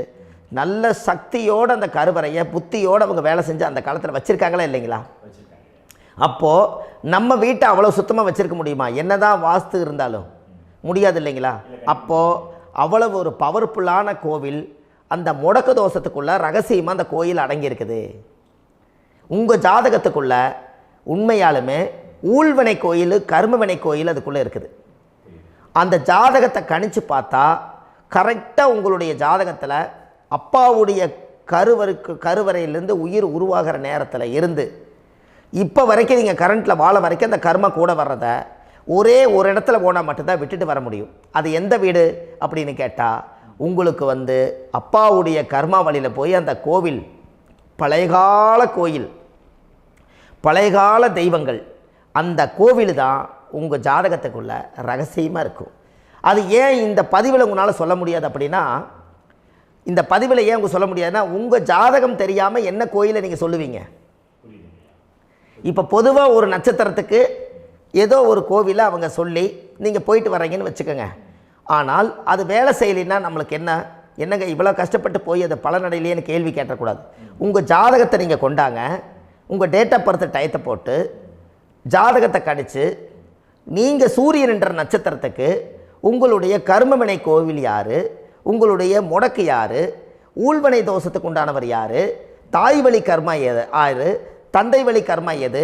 நல்ல சக்தியோடு அந்த கருவறையை புத்தியோடு அவங்க வேலை செஞ்சு அந்த காலத்தில் வச்சுருக்காங்களா இல்லைங்களா? அப்போது நம்ம வீட்டை அவ்வளோ சுத்தமாக வச்சுருக்க முடியுமா? என்னதான் வாஸ்து இருந்தாலும் முடியாது இல்லைங்களா? அப்போது அவ்வளவு ஒரு பவர்ஃபுல்லான கோவில் அந்த முடக்கு தோஷத்துக்குள்ளே ரகசியமாக அந்த கோயில் அடங்கியிருக்குது. உங்கள் ஜாதகத்துக்குள்ளே உண்மையாலுமே ஊழ்வினை கோயில், கர்மவினை கோயில் அதுக்குள்ளே இருக்குது. அந்த ஜாதகத்தை கணிச்சு பார்த்தா கரெக்டாக உங்களுடைய ஜாதகத்தில் அப்பாவுடைய கருவறையிலேருந்து உயிர் உருவாகிற நேரத்தில் இருந்து இப்போ வரைக்கும் நீங்கள் கரண்ட்டில் வாழ வரைக்கும் அந்த கர்ம கூட வர்றதை ஒரே ஒரு இடத்துல போனால் மட்டும்தான் விட்டுட்டு வர முடியும். அது எந்த வீடு அப்படின்னு கேட்டால் உங்களுக்கு வந்து அப்பாவுடைய கர்மா வழியில் போய் அந்த கோவில் பழையகால கோயில், பழையகால தெய்வங்கள், அந்த கோவில் தான் உங்கள் ஜாதகத்துக்குள்ள ரகசியமாக இருக்கும். அது ஏன் இந்த பதிவில் உங்களால் சொல்ல முடியாது அப்படின்னா, இந்த பதிவில் ஏன் உங்க சொல்ல முடியாதுன்னா உங்கள் ஜாதகம் தெரியாமல் என்ன கோயிலை நீங்கள் சொல்லுவீங்க? இப்போ பொதுவாக ஒரு நட்சத்திரத்துக்கு ஏதோ ஒரு கோவிலை அவங்க சொல்லி நீங்கள் போயிட்டு வர்றீங்கன்னு வச்சுக்கோங்க. ஆனால் அது வேலை செய்யலைன்னா நம்மளுக்கு என்னங்க இவ்வளோ கஷ்டப்பட்டு போய் அதை பலனடையிலேன்னு கேள்வி கேட்டக்கூடாது. உங்கள் ஜாதகத்தை நீங்கள் கொண்டாங்க, உங்கள் டேட் ஆஃப் பர்த் டயத்தை போட்டு ஜாதகத்தை கணிச்சு நீங்கள் சூரியன் என்ற நட்சத்திரத்துக்கு உங்களுடைய கர்மவினை கோவில் யார், உங்களுடைய முடக்கு யார், ஊழ்வனை தோஷத்துக்கு உண்டானவர் யார், தாய் வழி கர்மா யார், தந்தை வழி கர்மா எது,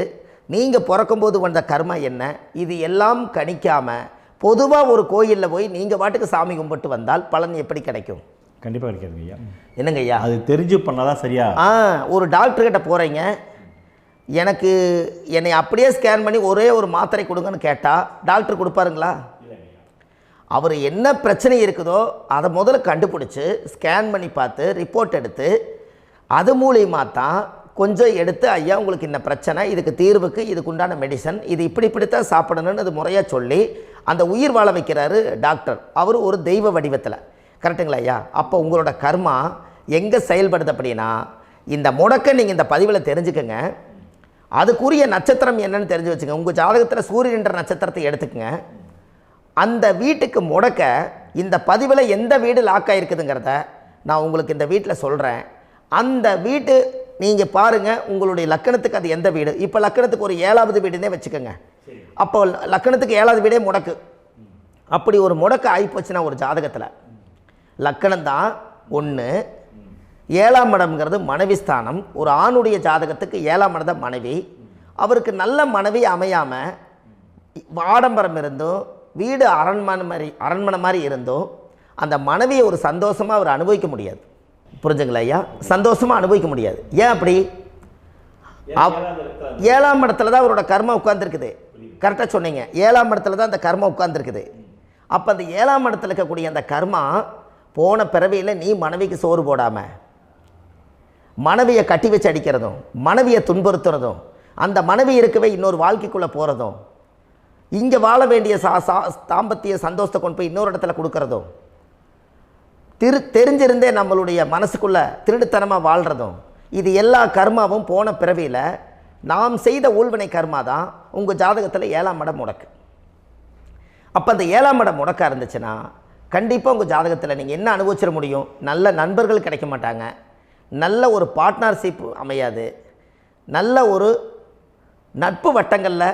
நீங்கள் பிறக்கும்போது வந்த கர்மா என்ன, இது எல்லாம் கணிக்காமல் பொதுவாக ஒரு கோயிலில் போய் நீங்கள் பாட்டுக்கு சாமி கும்பிட்டு வந்தால் பலன் எப்படி கிடைக்கும்? கண்டிப்பாக கிடைக்காதுங்க ஐயா. என்னங்க ஐயா? அது தெரிஞ்சு பண்ணாதான் சரியா? ஒரு டாக்டர்கிட்ட போகிறீங்க, என்னை அப்படியே ஸ்கேன் பண்ணி ஒரே ஒரு மாத்திரை கொடுங்கன்னு கேட்டால் டாக்டர் கொடுப்பாருங்களா? அவர் என்ன பிரச்சனை இருக்குதோ அதை முதல்ல கண்டுபிடிச்சி ஸ்கேன் பண்ணி பார்த்து ரிப்போர்ட் எடுத்து அது மூலியமாக தான் கொஞ்சம் எடுத்து ஐயா உங்களுக்கு இந்த பிரச்சனை, இதுக்கு தீர்வுக்கு இதுக்குண்டான மெடிசன், இது இப்படித்தான் சாப்பிடணும்னு அது முறையாக சொல்லி அந்த உயிர் வாழ வைக்கிறாரு டாக்டர். அவர் ஒரு தெய்வ வடிவத்தில். கரெக்டுங்களா ஐயா? அப்போ உங்களோட கர்மா எங்கே செயல்படுது அப்படின்னா இந்த முடக்க நீங்கள் இந்த பதிவில் தெரிஞ்சுக்கங்க. அதுக்குரிய நட்சத்திரம் என்னன்னு தெரிஞ்சு வச்சுங்க. உங்கள் ஜாதகத்தில் சூரியன் என்ற நட்சத்திரத்தை எடுத்துக்கங்க. அந்த வீட்டுக்கு முடக்க இந்த பதிவில் எந்த வீடு லாக் ஆகிருக்குதுங்கிறத நான் உங்களுக்கு இந்த வீட்டில் சொல்கிறேன். அந்த வீட்டு நீங்கள் பாருங்கள், உங்களுடைய லக்கணத்துக்கு அது எந்த வீடு. இப்போ லக்கணத்துக்கு ஒரு 7வது வீடுன்னே வச்சுக்கோங்க. அப்போ லக்கணத்துக்கு 7வது வீடே முடக்கு. அப்படி ஒரு முடக்கு ஆகிப்போச்சுன்னா ஒரு ஜாதகத்தில் லக்கணம் தான் 1, 7ஆம் இடம்ங்கிறது மனைவி ஸ்தானம். ஒரு ஆணுடைய ஜாதகத்துக்கு 7ஆம் இடம் தான் மனைவி. அவருக்கு நல்ல மனைவி அமையாமல் ஆடம்பரம் இருந்தும் வீடு அரண்மனை மாதிரி இருந்தும் அந்த மனைவியை ஒரு சந்தோஷமாக அவர் அனுபவிக்க முடியாது. புரிஞ்சுங்களா ஐயா? சந்தோஷமாக அனுபவிக்க முடியாது. ஏன் அப்படி? 7ஆம் இடத்துல தான் அவரோட கர்மா உட்கார்ந்துருக்குது. கரெக்டாக சொன்னீங்க. 7ஆம் இடத்துல தான் அந்த கர்மா உட்கார்ந்துருக்குது. அப்போ அந்த 7ஆம் இடத்துல இருக்கக்கூடிய அந்த கர்மா போன பிறவியில் நீ மனைவிக்கு சோறு போடாமல் மனைவியை கட்டி வச்சு அடிக்கிறதும், மனைவியை துன்புறுத்துறதும், அந்த மனைவி இருக்கவே இன்னொரு வாழ்க்கைக்குள்ளே போகிறதும், இங்கே வாழ வேண்டிய தாம்பத்திய சந்தோஷத்தை கொண்டு போய் இன்னொரு இடத்துல கொடுக்கறதும், தெரிஞ்சிருந்தே நம்மளுடைய மனசுக்குள்ளே திருடுத்தனமாக வாழ்கிறதும், இது எல்லா கர்மாவும் போன பிறவியில் நாம் செய்த ஊழ்வினை கர்மா தான் உங்கள் ஜாதகத்தில் 7ஆம் இடம் முடக்கு. அப்போ அந்த 7ஆம் இடம் முடக்கா இருந்துச்சுன்னா கண்டிப்பாக உங்கள் ஜாதகத்தில் நீங்கள் என்ன அனுபவிச்சிட முடியும்? நல்ல நண்பர்கள் கிடைக்க மாட்டாங்க, நல்ல ஒரு பார்ட்னர்ஷிப் அமையாது, நல்ல ஒரு நட்பு வட்டங்களில்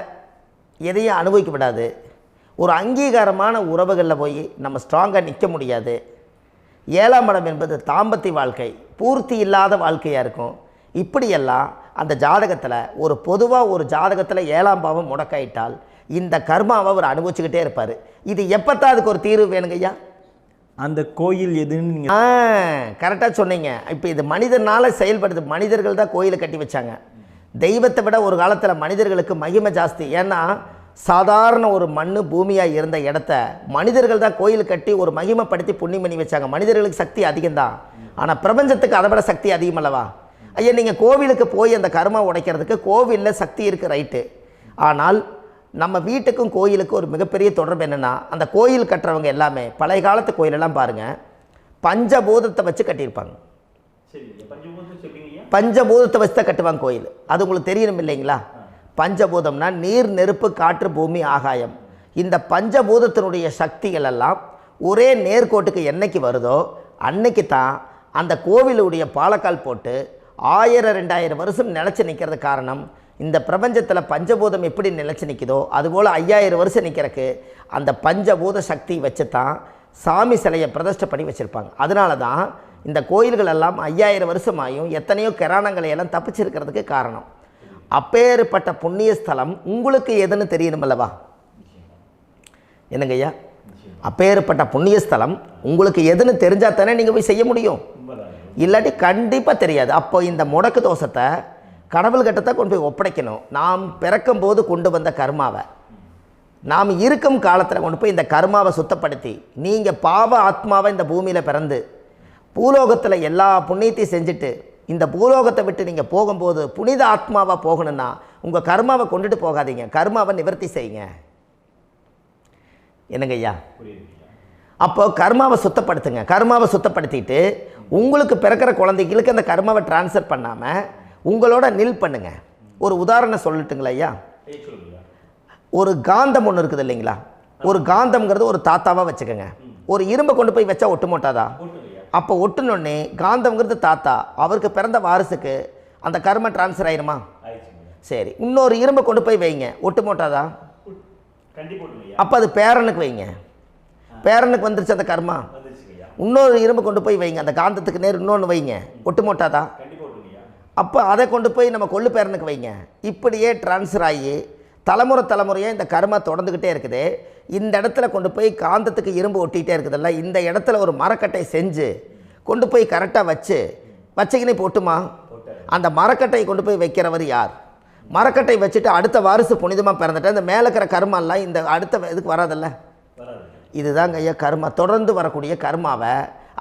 எதையும் அனுபவிக்க விடாது, ஒரு அங்கீகாரமான உறவுகளில் போய் நம்ம ஸ்ட்ராங்காக நிற்க முடியாது. 7ஆம் இடம் என்பது தாம்பத்திய வாழ்க்கை, பூர்த்தி இல்லாத வாழ்க்கையாக இருக்கும். இப்படியெல்லாம் அந்த ஜாதகத்தில் ஒரு பொதுவாக ஒரு ஜாதகத்தில் 7ஆம் பாவம் முடக்காயிட்டால் இந்த கர்மாவை அவர் அனுபவிச்சுக்கிட்டே இருப்பார். இது எப்போத்தான் அதுக்கு ஒரு தீர்வு வேணுங்கய்யா? அந்த கோயில் எதுன்னு நீங்கள் கரெக்டாக சொன்னீங்க. இப்போ இது மனிதனால் செயல்படுது. மனிதர்கள் தான் கோயிலை கட்டி வச்சாங்க. தெய்வத்தை விட ஒரு காலத்தில் மனிதர்களுக்கு மகிமை ஜாஸ்தி. ஏன்னா சாதாரண ஒரு மண் பூமியாக இருந்த இடத்த மனிதர்கள் தான் கோயில் கட்டி ஒரு மகிமைப்படுத்தி புண்ணியம் பண்ணி வச்சாங்க. மனிதர்களுக்கு சக்தி அதிகம்தான், ஆனால் பிரபஞ்சத்துக்கு அதை விட சக்தி அதிகம் அல்லவா? ஐயா, நீங்கள் கோவிலுக்கு போய் அந்த கர்மா உடைக்கிறதுக்கு கோவிலில் சக்தி இருக்குது, ரைட்டு. ஆனால் நம்ம வீட்டுக்கும் கோயிலுக்கும் ஒரு மிகப்பெரிய தொடர்பு என்னென்னா, அந்த கோயில் கட்டுறவங்க எல்லாமே பழைய காலத்து கோயிலெல்லாம் பாருங்கள், பஞ்சபூதத்தை வச்சு கட்டியிருப்பாங்க. பஞ்சபூதத்தை வச்சு தான் கட்டுவாங்க கோயில். அது உங்களுக்கு தெரியணும் இல்லைங்களா? பஞ்சபூதம்னா நீர், நெருப்பு, காற்று, பூமி, ஆகாயம். இந்த பஞ்சபூதத்தினுடைய சக்திகள் எல்லாம் ஒரே நேர்கோட்டுக்கு என்னைக்கு வருதோ அன்னைக்கு தான் அந்த கோவிலுடைய பாலக்கால் போட்டு 1000-2000 வருஷம் நிலச்சி நிற்கிறது. காரணம், இந்த பிரபஞ்சத்தில் பஞ்சபூதம் எப்படி நிலச்சி நிற்குதோ அதுபோல் 5000 வருஷம் நிற்கிறதுக்கு அந்த பஞ்சபூத சக்தி வச்சு தான் சாமி சிலையை பிரதிஷ்டை பண்ணி வச்சுருப்பாங்க. அதனால தான் இந்த கோயில்கள் எல்லாம் 5000 வருஷமாயும் எத்தனையோ கிராணங்களை எல்லாம் தப்பிச்சிருக்கிறதுக்கு காரணம். அப்பேற்பட்ட புண்ணிய ஸ்தலம் உங்களுக்கு எதுன்னு தெரியணும் அல்லவா? என்னங்க ஐயா? அப்பேற்பட்ட புண்ணிய ஸ்தலம் உங்களுக்கு எதுன்னு தெரிஞ்சால் தானே நீங்கள் போய் செய்ய முடியும், இல்லாட்டி கண்டிப்பாக தெரியாது. அப்போ இந்த முடக்கு தோஷத்தை கடவுள்கிட்ட கொண்டு போய் ஒப்படைக்கணும். நாம் பிறக்கும் போது கொண்டு வந்த கர்மாவை நாம் இருக்கும் காலத்தில் கொண்டு போய் இந்த கர்மாவை சுத்தப்படுத்தி, நீங்கள் பாவ ஆத்மாவை இந்த பூமியில் பிறந்து பூலோகத்தில் எல்லா புண்ணியத்தையும் செஞ்சுட்டு இந்த பூலோகத்தை விட்டு நீங்கள் போகும்போது புனித ஆத்மாவாக போகணுன்னா உங்கள் கர்மாவை கொண்டுட்டு போகாதீங்க, கர்மாவை நிவர்த்தி செய்யுங்க. என்னங்க ஐயா? அப்போ கர்மாவை சுத்தப்படுத்துங்க. கர்மாவை சுத்தப்படுத்திட்டு உங்களுக்கு பிறக்கிற குழந்தைகளுக்கு அந்த கர்மாவை டிரான்ஸ்ஃபர் பண்ணாமல் உங்களோட நில் பண்ணுங்க. ஒரு உதாரணம் சொல்லட்டுங்களா ஐயா? ஒரு காந்தம் ஒன்று இருக்குது இல்லைங்களா? ஒரு காந்தம்ங்கிறது ஒரு தாத்தாவாக வச்சுக்கோங்க. ஒரு இரும்பை கொண்டு போய் வச்சா ஒட்டு மோட்டாதா? அப்போ ஒட்டுனோடனே காந்தம்ங்கிறது தாத்தா, அவருக்கு பிறந்த வாரிசுக்கு அந்த கர்ம டிரான்ஸ்ஃபர் ஆயிருமா? சரி, இன்னொரு இரும்பை கொண்டு போய் வைங்க, ஒட்டு மோட்டாதா? அப்போ அது பேரனுக்கு வைங்க, பேரனுக்கு வந்துருச்சு அந்த கர்மா. இன்னொரு இரும்பை கொண்டு போய் வைங்க, அந்த காந்தத்துக்கு நேர் இன்னொன்று வைங்க, ஒட்டு மோட்டாதா? அப்போ அதை கொண்டு போய் நம்ம கொள்ளு பேரனுக்கு வைங்க. இப்படியே டிரான்ஸ்ஃபர் ஆகி தலைமுறையாக இந்த கர்மா தொடர்ந்துக்கிட்டே இருக்குது. இந்த இடத்துல கொண்டு போய் காந்தத்துக்கு இரும்பு ஒட்டிகிட்டே இருக்குதுல்ல, இந்த இடத்துல ஒரு மரக்கட்டை செஞ்சு கொண்டு போய் கரெக்டாக வச்சுக்கினே போட்டுமா? அந்த மரக்கட்டையை கொண்டு போய் வைக்கிறவர் யார்? மரக்கட்டை வச்சுட்டு அடுத்த வாரிசு புனிதமாக பிறந்துட்டு அந்த மேலே இருக்கிற கர்மாலாம் இந்த அடுத்த இதுக்கு வராதில்ல. இதுதாங்க ஐயா கர்மா. தொடர்ந்து வரக்கூடிய கர்மாவை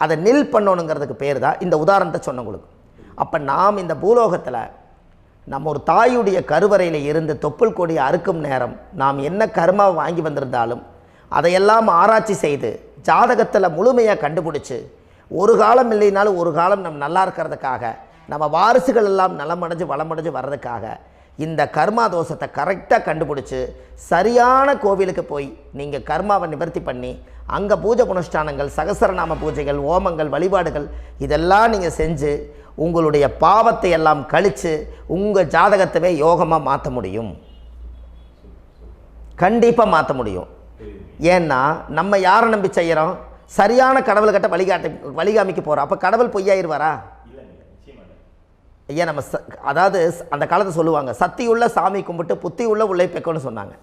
அதை நில் பண்ணணுங்கிறதுக்கு பேர் தான் இந்த உதாரணத்தை சொன்னவங்களுக்கு. அப்போ நாம் இந்த பூலோகத்தில் நம்ம ஒரு தாயுடைய கருவறையில் இருந்து தொப்புள் கொடி அறுக்கும் நேரம் நாம் என்ன கர்மாவை வாங்கி வந்திருந்தாலும் அதையெல்லாம் ஆராய்ச்சி செய்து ஜாதகத்தில் முழுமையாக கண்டுபிடிச்சி ஒரு காலம் இல்லைனாலும் ஒரு காலம் நம்ம நல்லா இருக்கிறதுக்காக, நம்ம வாரிசுகள் எல்லாம் நலமடைஞ்சு வளமடைஞ்சு வர்றதுக்காக இந்த கர்மா தோஷத்தை கரெக்டாக கண்டுபிடிச்சி சரியான கோவிலுக்கு போய் நீங்கள் கர்மாவை நிவர்த்தி பண்ணி அங்கே பூஜை புனஸ்தானங்கள், சகசரநாம பூஜைகள், ஓமங்கள், வழிபாடுகள் இதெல்லாம் நீங்கள் செஞ்சு உங்களுடைய பாவத்தை எல்லாம் கழித்து உங்கள் ஜாதகத்தவே யோகமாக மாற்ற முடியும். கண்டிப்பாக மாற்ற முடியும். ஏன்னா நம்ம யாரை நம்பி செய்கிறோம்? சரியான கடவுள்கிட்ட வழிகாமிக்க போகிறோம். அப்போ கடவுள் பொய்யாயிருவாரா? ஐயா நம்ம அதாவது அந்த காலத்தை சொல்லுவாங்க, சத்தியுள்ள சாமி கும்பிட்டு புத்தி உள்ள உள்ளே பெக்கணும்னு சொன்னாங்க.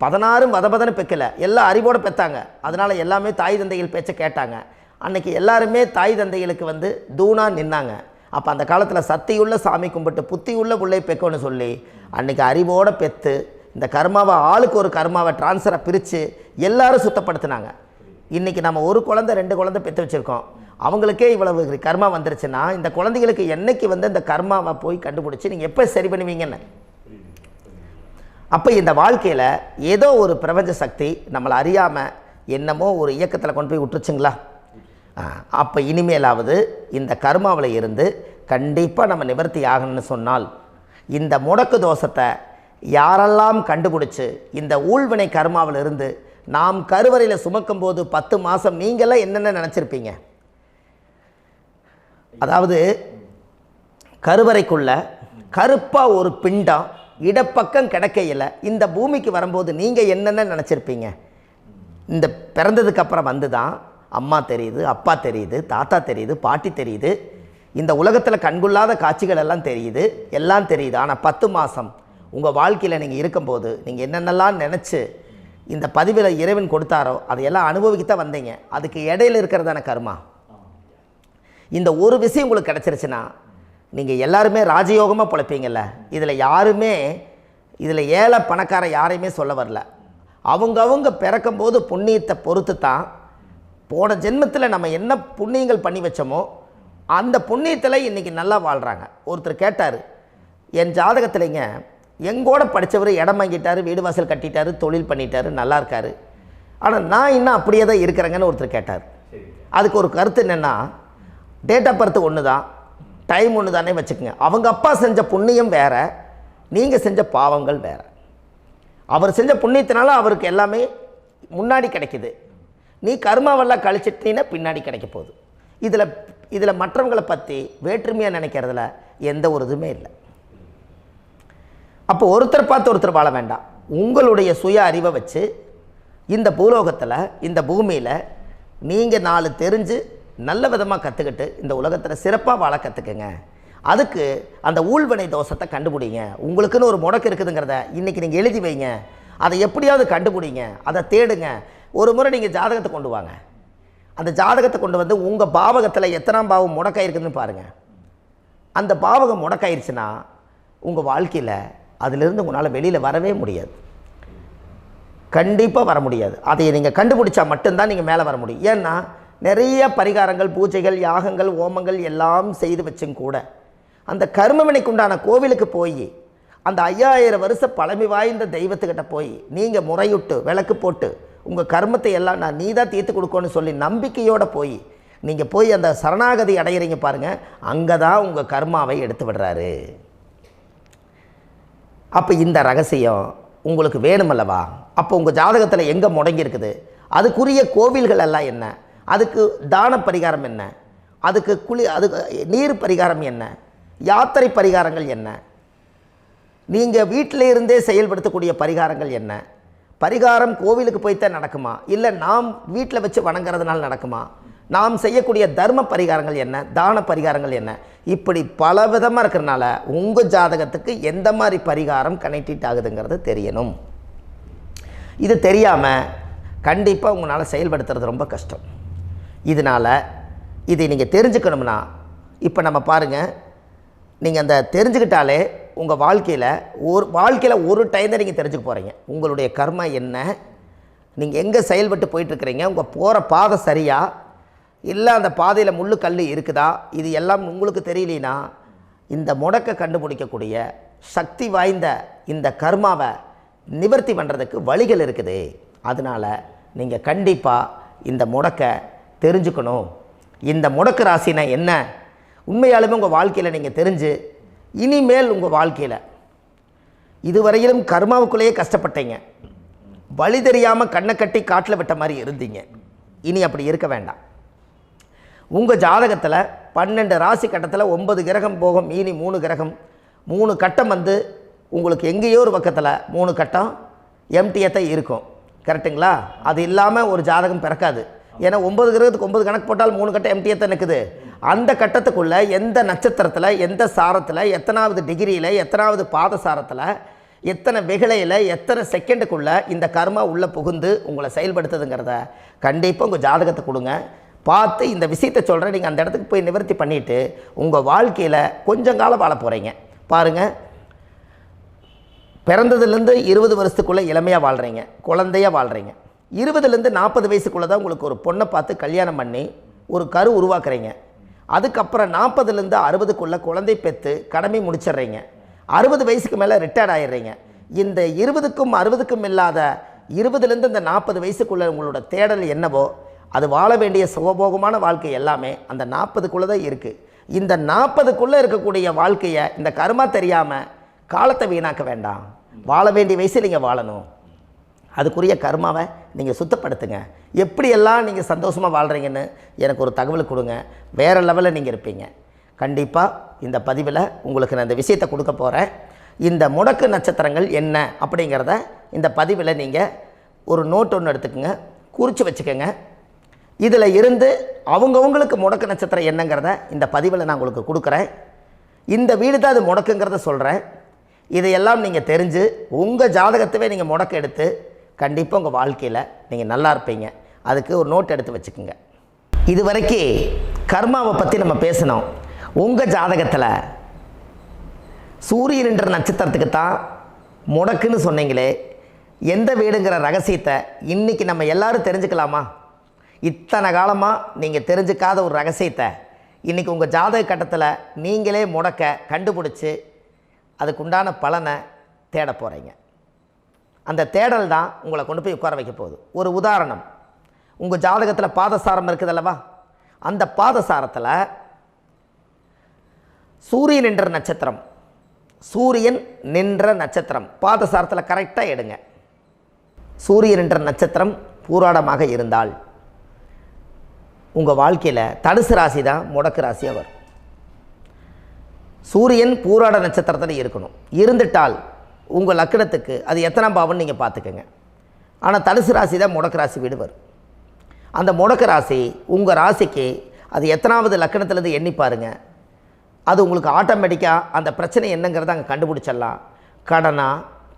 16 வதபதன்னு பெக்கலை, எல்லாம் அறிவோடு பெற்றாங்க. அதனால் எல்லாமே தாய் தந்தைகள் பேச்சை கேட்டாங்க. அன்றைக்கி எல்லாருமே தாய் தந்தைகளுக்கு தூணாக நின்னாங்க. அப்போ அந்த காலத்தில் சத்தியுள்ள சாமி கும்பிட்டு புத்தி உள்ள உள்ளே பெக்கணும்னு சொல்லி அன்றைக்கி அறிவோடு பெற்று இந்த கர்மாவை ஆளுக்கு ஒரு கர்மாவை டிரான்ஸ்ஃபரை பிரித்து எல்லாரும் சுத்தப்படுத்தினாங்க. இன்றைக்கி நம்ம ஒரு குழந்தை 2 குழந்தை பெற்று வச்சுருக்கோம். அவங்களுக்கே இவ்வளவு கர்மா வந்துருச்சுன்னா இந்த குழந்தைகளுக்கு என்னைக்கு இந்த கர்மாவை போய் கண்டுபிடிச்சி நீங்கள் எப்போ சரி பண்ணுவீங்கன்னு. அப்போ இந்த வாழ்க்கையில் ஏதோ ஒரு பிரபஞ்ச சக்தி நம்மளை அறியாமல் என்னமோ ஒரு இயக்கத்தில் கொண்டு போய் விட்டுருச்சுங்களா? அப்போ இனிமேலாவது இந்த கர்மாவில் இருந்து கண்டிப்பாக நம்ம நிவர்த்தி ஆகணும்னு சொன்னால் இந்த முடக்கு தோஷத்தை யாரெல்லாம் கண்டுபிடிச்சி இந்த ஊழ்வினை கர்மாவில் இருந்து நாம் கருவறையில் சுமக்கும் போது 10 மாதம் நீங்களாம் என்னென்ன நினச்சிருப்பீங்க? அதாவது கருவறைக்குள்ள கருப்பாக ஒரு பிண்டம் இடப்பக்கம் கிடக்கையில் இந்த பூமிக்கு வரும்போது நீங்கள் என்னென்ன நினச்சிருப்பீங்க? இந்த பிறந்ததுக்கு அப்புறம் வந்து தான் அம்மா தெரியுது, அப்பா தெரியுது, தாத்தா தெரியுது, பாட்டி தெரியுது, இந்த உலகத்தில் கண்கொள்ளாத காட்சிகள் எல்லாம் தெரியுது, எல்லாம் தெரியுது. ஆனால் 10 மாதம் உங்கள் வாழ்க்கையில் நீங்கள் இருக்கும்போது நீங்கள் என்னென்னலாம் நினச்சி இந்த பதிவில் இறைவன் கொடுத்தாரோ அதையெல்லாம் அனுபவிக்கத்தான் வந்தீங்க. அதுக்கு இடையில இருக்கிறதான கர்மா. இந்த ஒரு விஷயம் உங்களுக்கு கிடச்சிருச்சுன்னா நீங்கள் எல்லாருமே ராஜயோகமாக பிழைப்பீங்கள்ல. இதில் ஏழை பணக்கார யாரையுமே சொல்ல வரல. அவங்க பிறக்கும்போது புண்ணியத்தை பொறுத்து தான் போன ஜென்மத்தில் நம்ம என்ன புண்ணியங்கள் பண்ணி வச்சோமோ அந்த புண்ணியத்தில் இன்றைக்கி நல்லா வாழ்கிறாங்க. ஒருத்தர் கேட்டார், என் ஜாதகத்தில்ங்க எங்கூட படித்தவர் இடம் வாங்கிட்டார், வீடு வாசல் கட்டிட்டார், தொழில் பண்ணிட்டார், நல்லா இருக்கார், ஆனால் நான் இன்னும் அப்படியே தான் இருக்கிறேங்கன்னு ஒருத்தர் கேட்டார். அதுக்கு ஒரு கருத்து என்னென்னா, டேட் ஆஃப் பர்த் ஒன்று தான், டைம் ஒன்று தானே வச்சுக்கோங்க. அவங்க அப்பா செஞ்ச புண்ணியம் வேறு, நீங்கள் செஞ்ச பாவங்கள் வேறு. அவர் செஞ்ச புண்ணியத்தினால அவருக்கு எல்லாமே முன்னாடி கிடைக்குது. நீ கர்மாவெல்லாம் கழிச்சிட்டீன்னா பின்னாடி கிடைக்க போகுது. இதில் மற்றவங்களை பற்றி வேற்றுமையாக நினைக்கிறதுல எந்த ஒரு இதுவுமே இல்லை. அப்போ ஒருத்தர் பார்த்து ஒருத்தர் வாழ வேண்டாம். உங்களுடைய சுய அறிவை வச்சு இந்த பூலோகத்தில் இந்த பூமியில் நீங்கள் 4 தெரிஞ்சு நல்ல விதமாக கற்றுக்கிட்டு இந்த உலகத்தில் சிறப்பாக வாழ கற்றுக்குங்க. அதுக்கு அந்த ஊழ்வினை தோஷத்தை கண்டுபிடிங்க. உங்களுக்குன்னு ஒரு முடக்கு இருக்குதுங்கிறத இன்றைக்கி நீங்கள் எழுதி வைங்க. அதை எப்படியாவது கண்டுபிடிங்க, அதை தேடுங்க. ஒரு முறை நீங்கள் ஜாதகத்தை கொண்டு வாங்க. அந்த ஜாதகத்தை கொண்டு வந்து உங்கள் பாவகத்தில் எத்தனாம் பாவம் முடக்காயிருக்குதுன்னு பாருங்கள். அந்த பாவகம் முடக்காயிருச்சுன்னா உங்கள் வாழ்க்கையில் அதிலிருந்து உங்களால் வெளியில் வரவே முடியாது, கண்டிப்பாக வர முடியாது. அதை நீங்கள் கண்டுபிடிச்சா மட்டும்தான் நீங்கள் மேலே வர முடியும். ஏன்னா நிறைய பரிகாரங்கள், பூஜைகள், யாகங்கள், ஓமங்கள் எல்லாம் செய்து வச்சும் கூட அந்த கர்மவினைக்கு உண்டான கோவிலுக்கு போய் அந்த 5000 வருஷ பழமை வாய்ந்த தெய்வத்துக்கிட்ட போய் நீங்கள் முறையிட்டு விளக்கு போட்டு உங்கள் கர்மத்தை எல்லாம் நான் நீ தான் தீர்த்து கொடுக்கணும்னு சொல்லி நம்பிக்கையோடு நீங்கள் போய் அந்த சரணாகதி அடையிறீங்க பாருங்கள், அங்கே தான் உங்கள் கர்மாவை எடுத்து விடுறாரு. அப்போ இந்த ரகசியம் உங்களுக்கு வேணுமல்லவா? அப்போ உங்கள் ஜாதகத்தில் எங்கே முடங்கி அதுக்குரிய கோவில்கள் எல்லாம் என்ன, அதுக்கு தான பரிகாரம் என்ன, அதுக்கு நீர் பரிகாரம் என்ன, யாத்திரை பரிகாரங்கள் என்ன, நீங்கள் வீட்டில் இருந்தே செயல்படுத்தக்கூடிய பரிகாரங்கள் என்ன, பரிகாரம் கோவிலுக்கு போய்த்தான் நடக்குமா, இல்லை நாம் வீட்டில் வச்சு வணங்குறதுனால நடக்குமா, நாம் செய்யக்கூடிய தர்ம பரிகாரங்கள் என்ன, தான பரிகாரங்கள் என்ன, இப்படி பல விதமாக இருக்கிறனால உங்கள் ஜாதகத்துக்கு எந்த மாதிரி பரிகாரம் கனெக்ட் ஆகுதுங்கிறது தெரியணும். இது தெரியாமல் கண்டிப்பாக உங்களால் செயல்படுத்துறது ரொம்ப கஷ்டம். இதனால் இதை நீங்கள் தெரிஞ்சுக்கணும்னா இப்போ நம்ம பாருங்கள், நீங்கள் அந்த தெரிஞ்சுக்கிட்டாலே உங்கள் வாழ்க்கையில் ஒரு டைம் தான் நீங்கள் தெரிஞ்சுக்க போகிறீங்க. உங்களுடைய கர்மா என்ன, நீங்கள் எங்கே செயல்பட்டு போயிட்டுருக்கிறீங்க, உங்கள் போகிற பாதை சரியா இல்லை அந்த பாதையில் முள்ளு கல் இருக்குதா, இது எல்லாம் உங்களுக்கு தெரியலனா இந்த முடக்கை கண்டுபிடிக்கக்கூடிய சக்தி வாய்ந்த இந்த கர்மாவை நிவர்த்தி பண்ணுறதுக்கு வழிகள் இருக்குது. அதனால் நீங்கள் கண்டிப்பாக இந்த முடக்கை தெரிஞ்சுக்கணும். இந்த முடக்கு ராசினா என்ன உண்மையாலுமே உங்கள் வாழ்க்கையில் நீங்கள் தெரிஞ்சு இனிமேல் உங்கள் வாழ்க்கையில் இதுவரையிலும் கர்மாவுக்குள்ளேயே கஷ்டப்பட்டீங்க, வழி தெரியாமல் கண்ணை கட்டி காட்டில் விட்ட மாதிரி இருந்தீங்க. இனி அப்படி இருக்க வேண்டாம். உங்கள் ஜாதகத்தில் 12 ராசி கட்டத்தில் 9 கிரகம் போகும், மீனி 3 கிரகம், 3 கட்டம் உங்களுக்கு எங்கேயோ ஒரு பக்கத்தில் 3 கட்டம் எம்டியாக தான் இருக்கும். கரெக்டுங்களா? அது இல்லாமல் ஒரு ஜாதகம் பிறக்காது. ஏன்னா 9 கிரகத்துக்கு 9 கணக்கு போட்டால் 3 கட்டம் எம்டியாக தான் நிற்குது. அந்த கட்டத்துக்குள்ளே எந்த நட்சத்திரத்தில், எந்த சாரத்தில், எத்தனாவது டிகிரியில், எத்தனாவது பாதசாரத்தில், எத்தனை வெகுளையில், எத்தனை செகண்டுக்குள்ளே இந்த கர்மா உள்ளே புகுந்து உங்களை செயல்படுத்துதுங்கிறத கண்டிப்பாக உங்கள் ஜாதகத்தை கொடுங்க. பார்த்து இந்த விஷயத்தை சொல்கிறேன், நீங்கள் அந்த இடத்துக்கு போய் நிவர்த்தி பண்ணிவிட்டு உங்கள் வாழ்க்கையில் கொஞ்சம் காலம் வாழ போகிறீங்க. பாருங்கள், பிறந்ததுலேருந்து 20 வருஷத்துக்குள்ளே இளமையாக வாழ்கிறீங்க, குழந்தையாக வாழ்கிறீங்க. 20லேருந்து 40 வயசுக்குள்ளே தான் உங்களுக்கு ஒரு பொண்ணை பார்த்து கல்யாணம் பண்ணி ஒரு கரு உருவாக்குறீங்க. அதுக்கப்புறம் 40லேருந்து 60க்குள்ளே குழந்தை பெற்று கடமை முடிச்சிடுறீங்க. 60 வயசுக்கு மேலே ரிட்டையர்ட் ஆகிடுறீங்க. இந்த 20க்கும் 60க்கும் இல்லாத 20லேருந்து இந்த 40 வயசுக்குள்ளே உங்களோட தேடல் என்னவோ அது வாழ வேண்டிய சுகபோகமான வாழ்க்கை எல்லாமே அந்த 40க்குள்ளே தான் இருக்குது. இந்த 40க்குள்ளே இருக்கக்கூடிய வாழ்க்கையை இந்த கர்மா தெரியாமல் காலத்தை வீணாக்க வேண்டாம். வாழ வேண்டிய வயசில் நீங்கள் வாழணும். அதுக்குரிய கர்மாவை நீங்கள் சுத்தப்படுத்துங்க. எப்படியெல்லாம் நீங்கள் சந்தோஷமாக வாழ்கிறீங்கன்னு எனக்கு ஒரு தகவல் கொடுங்க. வேறு லெவலில் நீங்கள் இருப்பீங்க. கண்டிப்பாக இந்த பதிவில் உங்களுக்கு நான் இந்த விஷயத்தை கொடுக்க போகிறேன். இந்த முடக்கு நட்சத்திரங்கள் என்ன அப்படிங்கிறத இந்த பதிவில் நீங்கள் ஒரு நோட் ஒன்று எடுத்துக்கோங்க, குறித்து வச்சுக்கோங்க. இதில் இருந்து அவங்கவுங்களுக்கு முடக்கு நட்சத்திரம் என்னங்கிறத இந்த பதிவில் நான் உங்களுக்கு கொடுக்குறேன். இந்த வீடு தான் அது முடக்குங்கிறத சொல்கிறேன். இதையெல்லாம் நீங்கள் தெரிஞ்சு உங்கள் ஜாதகத்தவே நீங்கள் முடக்கு எடுத்து கண்டிப்பாக உங்கள் வாழ்க்கையில் நீங்கள் நல்லா இருப்பீங்க. அதுக்கு ஒரு நோட் எடுத்து வச்சுக்கோங்க. இது வரைக்கும் கர்மாவை பற்றி நம்ம பேசினோம். உங்கள் ஜாதகத்தில் சூரியன் என்ற நட்சத்திரத்துக்கு தான் முடக்குன்னு சொன்னீங்களே, எந்த வீடுங்கிற ரகசியத்தை இன்றைக்கி நம்ம எல்லோரும் தெரிஞ்சுக்கலாமா? இத்தனை காலமாக நீங்கள் தெரிஞ்சுக்காத ஒரு ரகசியத்தை இன்றைக்கி உங்கள் ஜாதக கட்டத்தில் நீங்களே முடக்க கண்டுபிடிச்சி அதுக்குண்டான பலனை தேட போகிறீங்க. அந்த தேடல் தான் உங்களை கொண்டு போய் உட்கார வைக்க போகுது. ஒரு உதாரணம், உங்கள் ஜாதகத்தில் பாதசாரம் இருக்குது அல்லவா? அந்த பாதசாரத்தில் சூரியன் என்ற நட்சத்திரம், சூரியன் நின்ற நட்சத்திரம் பாதசாரத்தில் கரெக்டாக எடுங்க. சூரியன் என்ற நட்சத்திரம் பூராடமாக இருந்தால் உங்கள் வாழ்க்கையில் தனுசு ராசி தான் முடக்கு ராசியாக வரும். சூரியன் பூராட நட்சத்திரத்தில் இருக்கணும். இருந்துட்டால் உங்கள் லக்னத்துக்கு அது எத்தனாம் பாவம்னு நீங்கள் பார்த்துக்கோங்க. ஆனால் தனுசு ராசி தான் முடக்கு ராசி வீடு வரும். அந்த முடக்கு ராசி உங்கள் ராசிக்கு அது எத்தனாவது லக்னத்துலேருந்து எண்ணி பாருங்கள். அது உங்களுக்கு ஆட்டோமேட்டிக்காக அந்த பிரச்சனை என்னங்கிறத அங்கே கண்டுபிடிச்சிடலாம். கடனா,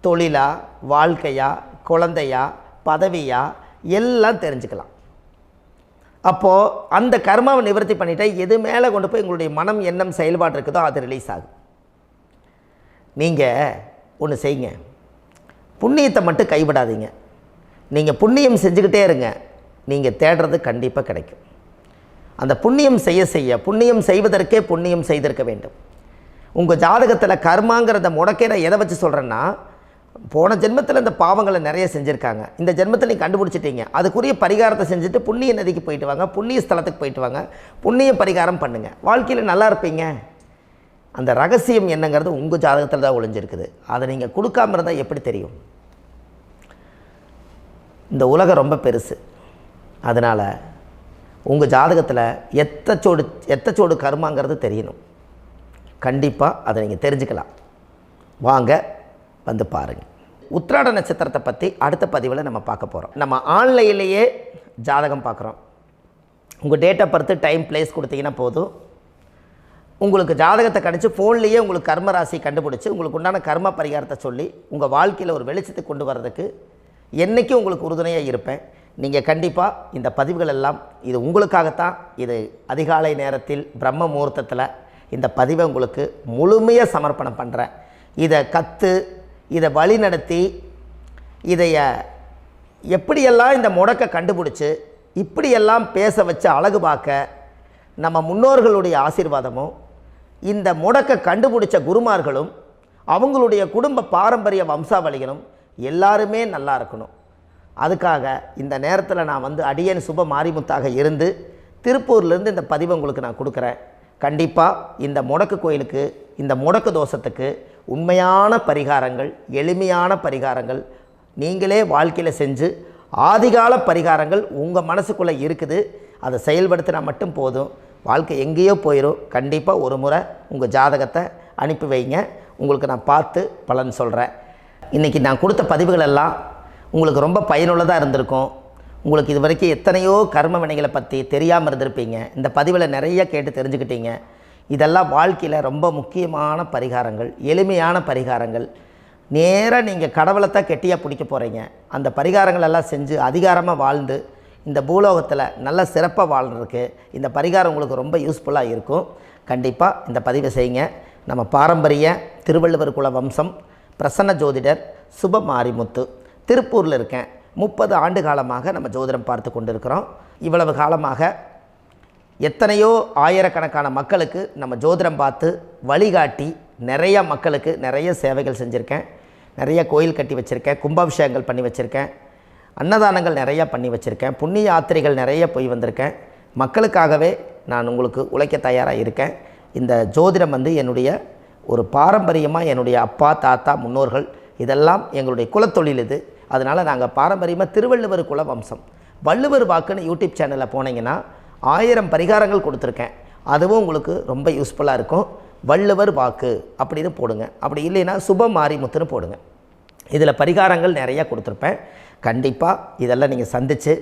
தொழிலா, வாழ்க்கையா, குழந்தையா, பதவியா எல்லாம் தெரிஞ்சுக்கலாம். அப்போது அந்த கர்மாவை நிவர்த்தி பண்ணிவிட்டு எது மேலே கொண்டு போய் உங்களுடைய மனம் எண்ணம் செயல்பாடு இருக்குதோ அது ரிலீஸ் ஆகும். நீங்கள் ஒன்று செய்யுங்க, புண்ணியத்தை மட்டும் கைவிடாதீங்க. நீங்கள் புண்ணியம் செஞ்சுக்கிட்டே இருங்க, நீங்கள் தேடுறது கண்டிப்பாக கிடைக்கும். அந்த புண்ணியம் செய்ய புண்ணியம் செய்வதற்கே புண்ணியம் செய்திருக்க வேண்டும். உங்கள் ஜாதகத்தில் கர்மாங்கிறத முடக்கே நான் எதை வச்சு சொல்கிறேன்னா, போன ஜென்மத்தில் இந்த பாவங்களை நிறைய செஞ்சுருக்காங்க. இந்த ஜென்மத்தில் நீங்கள் கண்டுபிடிச்சிட்டீங்க. அதுக்குரிய பரிகாரத்தை செஞ்சுட்டு புண்ணிய நதிக்கு போயிட்டு வாங்க, புண்ணிய ஸ்தலத்துக்கு போயிட்டு வாங்க, புண்ணிய பரிகாரம் பண்ணுங்கள். வாழ்க்கையில் நல்லா இருப்பீங்க. அந்த ரகசியம் என்னங்கிறது உங்கள் ஜாதகத்தில் தான் ஒளிஞ்சிருக்குது. அதை நீங்கள் கொடுக்காம இருந்தால் எப்படி தெரியும்? இந்த உலகம் ரொம்ப பெருசு. அதனால் உங்கள் ஜாதகத்தில் எத்தச்சோடு கர்மாங்கிறது தெரியணும். கண்டிப்பாக அதை நீங்கள் தெரிஞ்சுக்கலாம். வாங்க வந்து பாருங்கள். உத்திராட நட்சத்திரத்தை பற்றி அடுத்த பதிவில் நம்ம பார்க்க போகிறோம். நம்ம ஆன்லைன்லேயே ஜாதகம் பார்க்குறோம். உங்கள் date of birth, time, place கொடுத்தீங்கன்னா போதும். உங்களுக்கு ஜாதகத்தை கணிச்சு ஃபோன்லேயே உங்களுக்கு கர்ம ராசி கண்டுபிடிச்சி உங்களுக்கு உண்டான கர்ம பரிகாரத்தை சொல்லி உங்கள் வாழ்க்கையில் ஒரு வெளிச்சத்தை கொண்டு வர்றதுக்கு என்றைக்கும் உங்களுக்கு உறுதுணையாக இருப்பேன். நீங்கள் கண்டிப்பாக இந்த பதிவுகள் எல்லாம் இது உங்களுக்காகத்தான். இது அதிகாலை நேரத்தில் பிரம்ம முகூர்த்தத்தில் இந்த பதிவை உங்களுக்கு முழுமையாக சமர்ப்பணம் பண்ணுறேன். இதை இதை வழி நடத்தி இதைய எப்படியெல்லாம் இந்த முடக்கை கண்டுபிடிச்சி இப்படியெல்லாம் பேச வச்சு அழகு பார்க்க நம்ம முன்னோர்களுடைய ஆசீர்வாதமும் இந்த முடக்கை கண்டுபிடிச்ச குருமார்களும் அவங்களுடைய குடும்ப பாரம்பரிய வம்சாவளிகளும் எல்லாருமே நல்லா இருக்கணும். அதுக்காக இந்த நேரத்தில் நான் வந்து அடியேன் சுப மாரிமுத்தாக இருந்து திருப்பூர்லேருந்து இந்த பதிவை உங்களுக்கு நான் கொடுக்குறேன். கண்டிப்பாக இந்த முடக்கு கோயிலுக்கு, இந்த முடக்கு தோஷத்துக்கு உண்மையான பரிகாரங்கள், எளிமையான பரிகாரங்கள் நீங்களே வாழ்க்கையில் செஞ்சு ஆதிகால பரிகாரங்கள் உங்கள் மனசுக்குள்ளே இருக்குது. அதை செயல்படுத்தினா மட்டும் போதும், வாழ்க்கை எங்கேயோ போயிடும். கண்டிப்பாக ஒரு முறை உங்கள் ஜாதகத்தை அனுப்பி வைங்க, உங்களுக்கு நான் பார்த்து பலன் சொல்கிறேன். இன்றைக்கி நான் கொடுத்த பதிவுகள் எல்லாம் உங்களுக்கு ரொம்ப பயனுள்ளதாக இருந்திருக்கும். உங்களுக்கு இது வரைக்கும் எத்தனையோ கர்ம வினைகளை பற்றி தெரியாமல் இருந்திருப்பீங்க. இந்த பதிவில் நிறைய கேட்டு தெரிஞ்சுக்கிட்டீங்க. இதெல்லாம் வாழ்க்கையில் ரொம்ப முக்கியமான பரிகாரங்கள், எளிமையான பரிகாரங்கள். நேராக நீங்கள் கடவுளை தான் கெட்டியாக பிடிக்க போகிறீங்க. அந்த பரிகாரங்கள் எல்லாம் செஞ்சு அதிகாரமாக வாழ்ந்து இந்த பூலோகத்தில் நல்ல சிறப்பாக வாழ்கிறதுக்கு இந்த பரிகாரம் உங்களுக்கு ரொம்ப யூஸ்ஃபுல்லாக இருக்கும். கண்டிப்பாக இந்த பதிவை செய்யுங்க. நம்ம பாரம்பரிய திருவள்ளுவர் குல வம்சம், பிரசன்ன ஜோதிடர் சுப மாரிமுத்து, திருப்பூரில் இருக்கேன். 30 ஆண்டு காலமாக நம்ம ஜோதிடம் பார்த்து கொண்டு இருக்கிறோம். இவ்வளவு காலமாக எத்தனையோ ஆயிரக்கணக்கான மக்களுக்கு நம்ம ஜோதிடம் பார்த்து வழிகாட்டி நிறைய மக்களுக்கு நிறைய சேவைகள் செஞ்சுருக்கேன். நிறைய கோயில் கட்டி வச்சுருக்கேன், கும்பாபிஷேகங்கள் பண்ணி வச்சுருக்கேன், அன்னதானங்கள் நிறையா பண்ணி வச்சுருக்கேன், புண்ணிய யாத்திரைகள் நிறைய போய் வந்திருக்கேன். மக்களுக்காகவே நான் உங்களுக்கு உழைக்க தயாராக இருக்கேன். இந்த ஜோதிடம் வந்து என்னுடைய ஒரு பாரம்பரியமாக என்னுடைய அப்பா தாத்தா முன்னோர்கள் இதெல்லாம் எங்களுடைய குலத்தொழில். இது அதனால் நாங்கள் பாரம்பரியமாக திருவள்ளுவர் குல வம்சம். வள்ளுவர் வாக்குன்னு யூடியூப் சேனலில் போனீங்கன்னா 1000 பரிகாரங்கள் கொடுத்துருக்கேன். அதுவும் உங்களுக்கு ரொம்ப யூஸ்ஃபுல்லாக இருக்கும். வள்ளுவர் வாக்கு அப்படின்னு போடுங்க. அப்படி இல்லைன்னா சுப மாரிமுத்துன்னு போடுங்க. இதில் பரிகாரங்கள் நிறையா கொடுத்துருப்பேன். கண்டிப்பாக இதெல்லாம் நீங்கள் சந்தித்து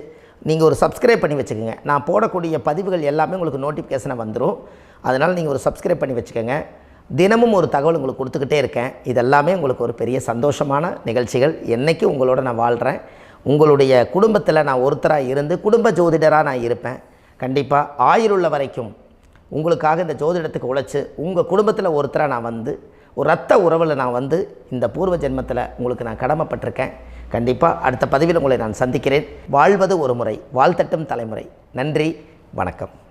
நீங்கள் ஒரு சப்ஸ்கிரைப் பண்ணி வச்சுக்கோங்க. நான் போடக்கூடிய பதிவுகள் எல்லாமே உங்களுக்கு நோட்டிஃபிகேஷனை வந்துடும். அதனால் நீங்கள் ஒரு சப்ஸ்கிரைப் பண்ணி வச்சுக்கோங்க. தினமும் ஒரு தகவல் உங்களுக்கு கொடுத்துக்கிட்டே இருக்கேன். இதெல்லாமே உங்களுக்கு ஒரு பெரிய சந்தோஷமான நிகழ்ச்சிகள். என்றைக்கும் உங்களோட நான் வாழ்கிறேன். உங்களுடைய குடும்பத்தில் நான் ஒருத்தராக இருந்து குடும்ப ஜோதிடராக நான் இருப்பேன். கண்டிப்பாக ஆயுளுள்ள வரைக்கும் உங்களுக்காக இந்த ஜோதிடத்துக்கு உழைச்சி உங்கள் குடும்பத்தில் ஒருத்தராக நான் வந்து ஒரு ரத்த உறவில் நான் வந்து இந்த பூர்வ ஜென்மத்தில் உங்களுக்கு நான் கடமைப்பட்டிருக்கேன். கண்டிப்பாக அடுத்த பதிவில் உங்களை நான் சந்திக்கிறேன். வாழ்வது ஒரு முறை, வாழ்த்தட்டும் தலைமுறை. நன்றி, வணக்கம்.